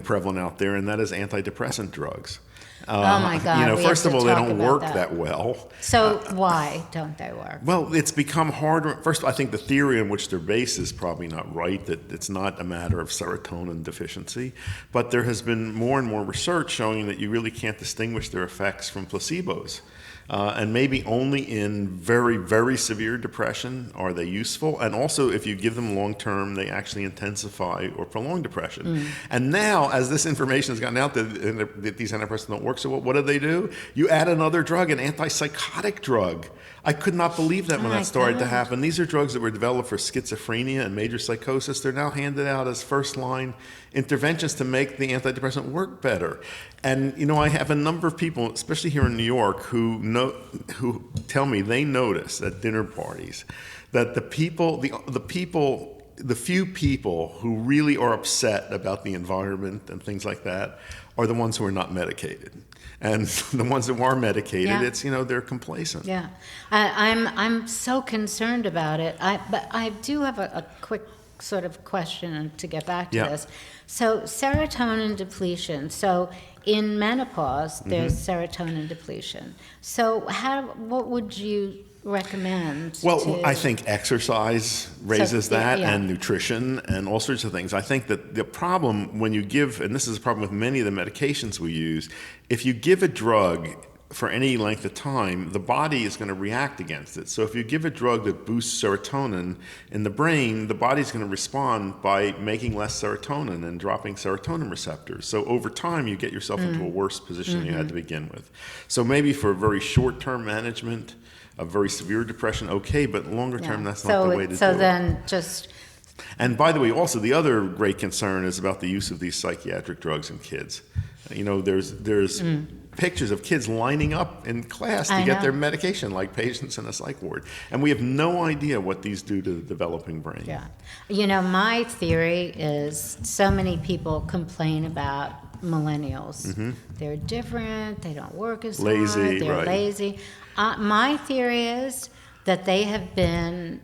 prevalent out there, and that is antidepressant drugs. Oh my God! First of all, they don't work that well. So why don't they work? Well, it's become harder. First, I think the theory on which they're based is probably not right, that it's not a matter of serotonin deficiency. But there has been more and more research showing that you really can't distinguish their effects from placebos. And maybe only in very, very severe depression are they useful. And also, if you give them long term, they actually intensify or prolong depression. And now, as this information has gotten out that these antidepressants don't work so well, what do? You add another drug, an antipsychotic drug. I could not believe that when that started to happen. These are drugs that were developed for schizophrenia and major psychosis. They're now handed out as first-line interventions to make the antidepressant work better. And, I have a number of people, especially here in New York, who tell me they notice at dinner parties that the few people who really are upset about the environment and things like that are the ones who are not medicated. And the ones that are medicated, it's, they're complacent. Yeah. I'm so concerned about it. But I do have a quick sort of question to get back to this. So serotonin depletion. So in menopause, there's serotonin depletion. So what would you recommend? Well, I think exercise raises that, and nutrition and all sorts of things. I think that the problem when you give, and this is a problem with many of the medications we use, if you give a drug for any length of time, the body is going to react against it. So if you give a drug that boosts serotonin in the brain, the body's going to respond by making less serotonin and dropping serotonin receptors. So over time, you get yourself into a worse position than you had to begin with. So maybe for a very short-term management, a very severe depression, okay, but longer term, that's not the way to do it. So then just... And by the way, also, the other great concern is about the use of these psychiatric drugs in kids. There's pictures of kids lining up in class to get their medication, like patients in a psych ward. And we have no idea what these do to the developing brain. Yeah. My theory is so many people complain about millennials. They're different, they don't work as hard, they're lazy. My theory is that they have been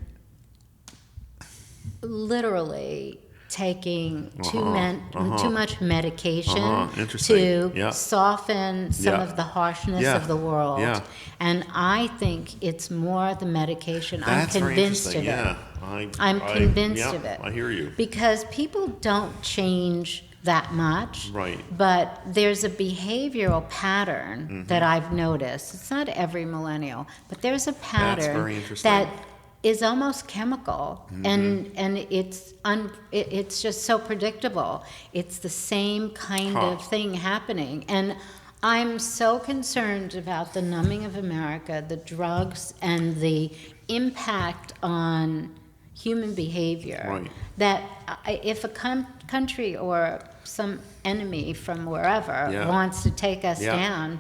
literally taking too much medication to soften some of the harshness of the world. And I think it's more the medication. That's I'm convinced of it. I'm convinced of it. I hear you. Because people don't change that much. Right. But there's a behavioral pattern that I've noticed. It's not every millennial, but there's a pattern That's very interesting. that is almost chemical, and it's just so predictable. It's the same kind of thing happening, and I'm so concerned about the numbing of America, the drugs, and the impact on human behavior. That if a country or some enemy from wherever wants to take us down,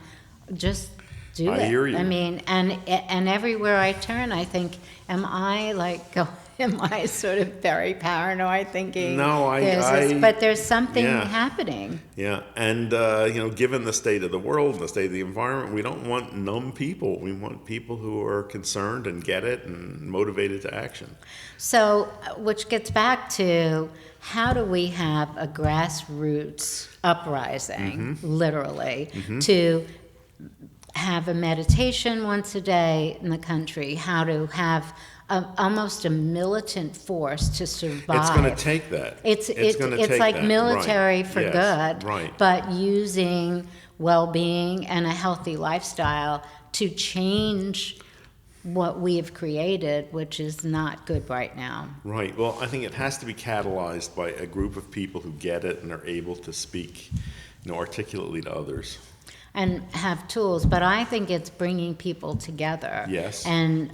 just do it. I hear you. I mean, and everywhere I turn, I think, am I sort of very paranoid, thinking? No, but there's something happening. Yeah, and given the state of the world and the state of the environment, we don't want numb people. We want people who are concerned and get it and motivated to action. So, which gets back to, how do we have a grassroots uprising, literally, to have a meditation once a day in the country, how to have almost a militant force to survive. It's going to take that. It's gonna take like that. military Right. for Yes. good, Right. but using well-being and a healthy lifestyle to change what we have created, which is not good right now. Right. Well, I think it has to be catalyzed by a group of people who get it and are able to speak, articulately to others. And have tools, but I think it's bringing people together. Yes. And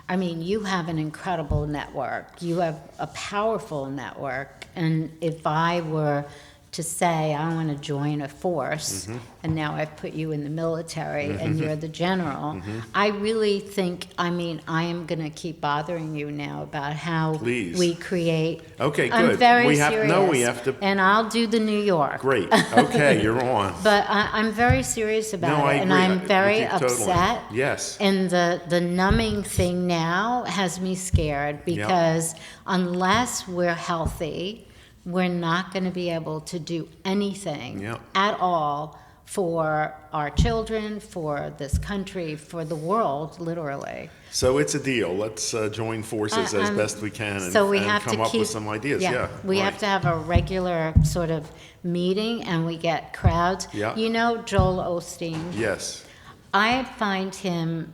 I mean, you have an incredible network. You have a powerful network. And if I were to say, I want to join a force, and now I've put you in the military and you're the general, I really think, I am going to keep bothering you now about how Please. we create. Okay, I'm good. very We have- serious. no, we have to- And I'll do the New York. Great. Okay, you're on. But I'm very serious about No, I it, and agree. I'm very With you totally. upset. Yes. And the numbing thing now has me scared because unless we're healthy, we're not going to be able to do anything Yep. at all for our children, for this country, for the world, literally. So it's a deal. Let's join forces as best we can and, So we and have come to up keep, with some ideas. Yeah, we right. have to have a regular sort of meeting, and we get crowds. Yeah. You know Joel Osteen? Yes. I find him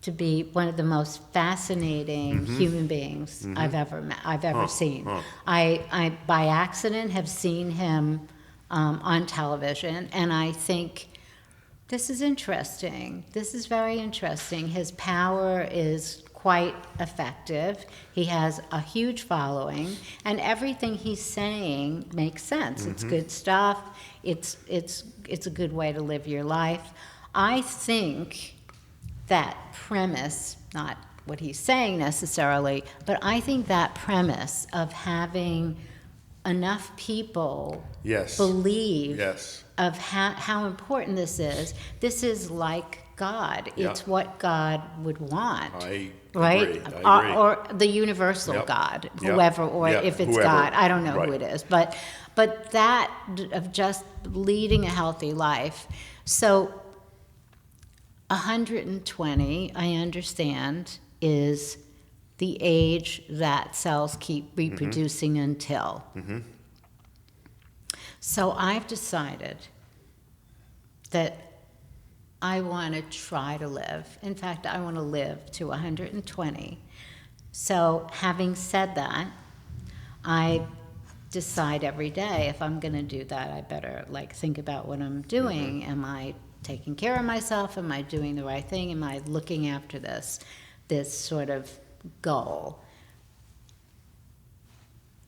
to be one of the most fascinating human beings I've ever seen. huh. I by accident have seen him on television, and I think this is interesting. This is very interesting. His power is quite effective. He has a huge following, and everything he's saying makes sense. It's good stuff. It's a good way to live your life. I think that premise, not what he's saying necessarily, but I think that premise of having enough people Yes. believe Yes. of how important this is like God. Yeah. It's what God would want. I Right? agree. I agree. Or the universal Yep. God, Yep. whoever, or Yep. if it's Whoever. God, I don't know Right. who it is. But that of just leading a healthy life. So 120, I understand, is the age that cells keep reproducing until. So I've decided that I want to try to live. In fact, I want to live to 120. So having said that, I decide every day if I'm going to do that, I better think about what I'm doing. Am I taking care of myself? Am I doing the right thing? Am I looking after this sort of goal?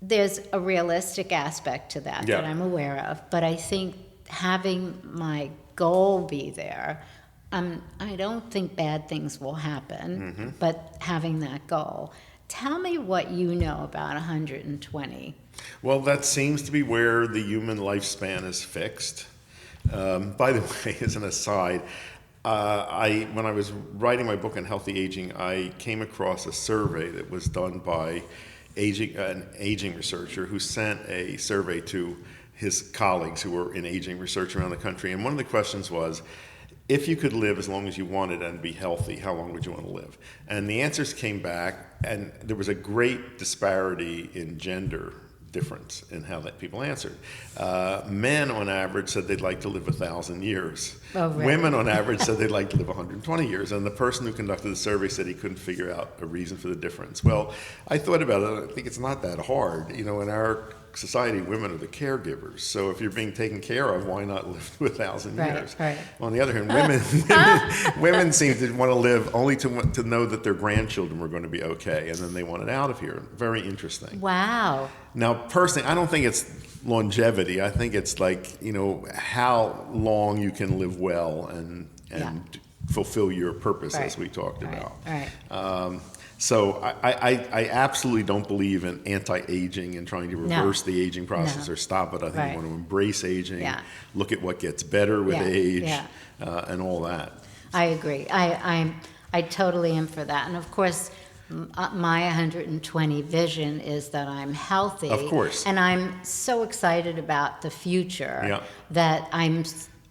There's a realistic aspect to that Yeah. that I'm aware of, but I think having my goal be there, I don't think bad things will happen, but having that goal. Tell me what you know about 120. Well, that seems to be where the human lifespan is fixed. By the way, as an aside, when I was writing my book on healthy aging, I came across a survey that was done by an aging researcher who sent a survey to his colleagues who were in aging research around the country. And one of the questions was, if you could live as long as you wanted and be healthy, how long would you want to live? And the answers came back, and there was a great disparity in gender difference in how that people answered. Men on average said they'd like to live 1,000 years. Oh, really? Women on average said they'd like to live 120 years. And the person who conducted the survey said he couldn't figure out a reason for the difference. Well, I thought about it. I think it's not that hard. In our society, women are the caregivers. So if you're being taken care of, why not live to 1,000 years? Right. On the other hand, women seem to want to live only to know that their grandchildren were going to be okay, and then they want it out of here. Very interesting. Wow. Now, personally, I don't think it's longevity. I think it's how long you can live well and fulfill your purpose, Right. as we talked about. Right. So I absolutely don't believe in anti-aging and trying to reverse the aging process No. or stop it. I think Right. you want to embrace aging, Yeah. look at what gets better with age, Yeah. and all that. I agree. I totally am for that. And of course, my 120 vision is that I'm healthy. Of course. And I'm so excited about the future Yeah. that I'm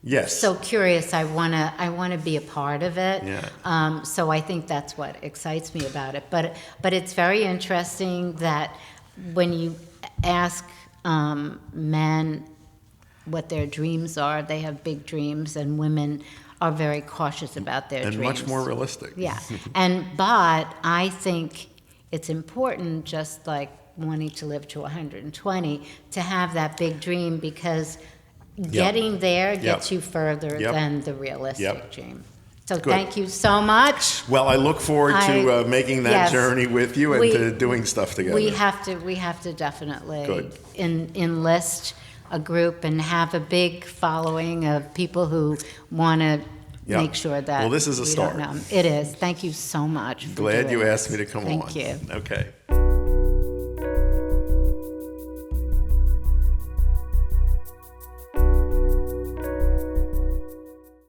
Yes. so curious. I wanna be a part of it. Yeah. So I think that's what excites me about it. But it's very interesting that when you ask men what their dreams are, they have big dreams, and women are very cautious about their And dreams. much more realistic. Yeah, but I think it's important, just like wanting to live to 120, to have that big dream, because getting there gets you further than the realistic dream. So thank you so much. Well, I look forward to making that journey with you and to doing stuff together. We have to definitely enlist a group and have a big following of people who want to make sure that. Well, this is a start. It is. Thank you so much. Glad you asked me to come on. Thank you. Okay.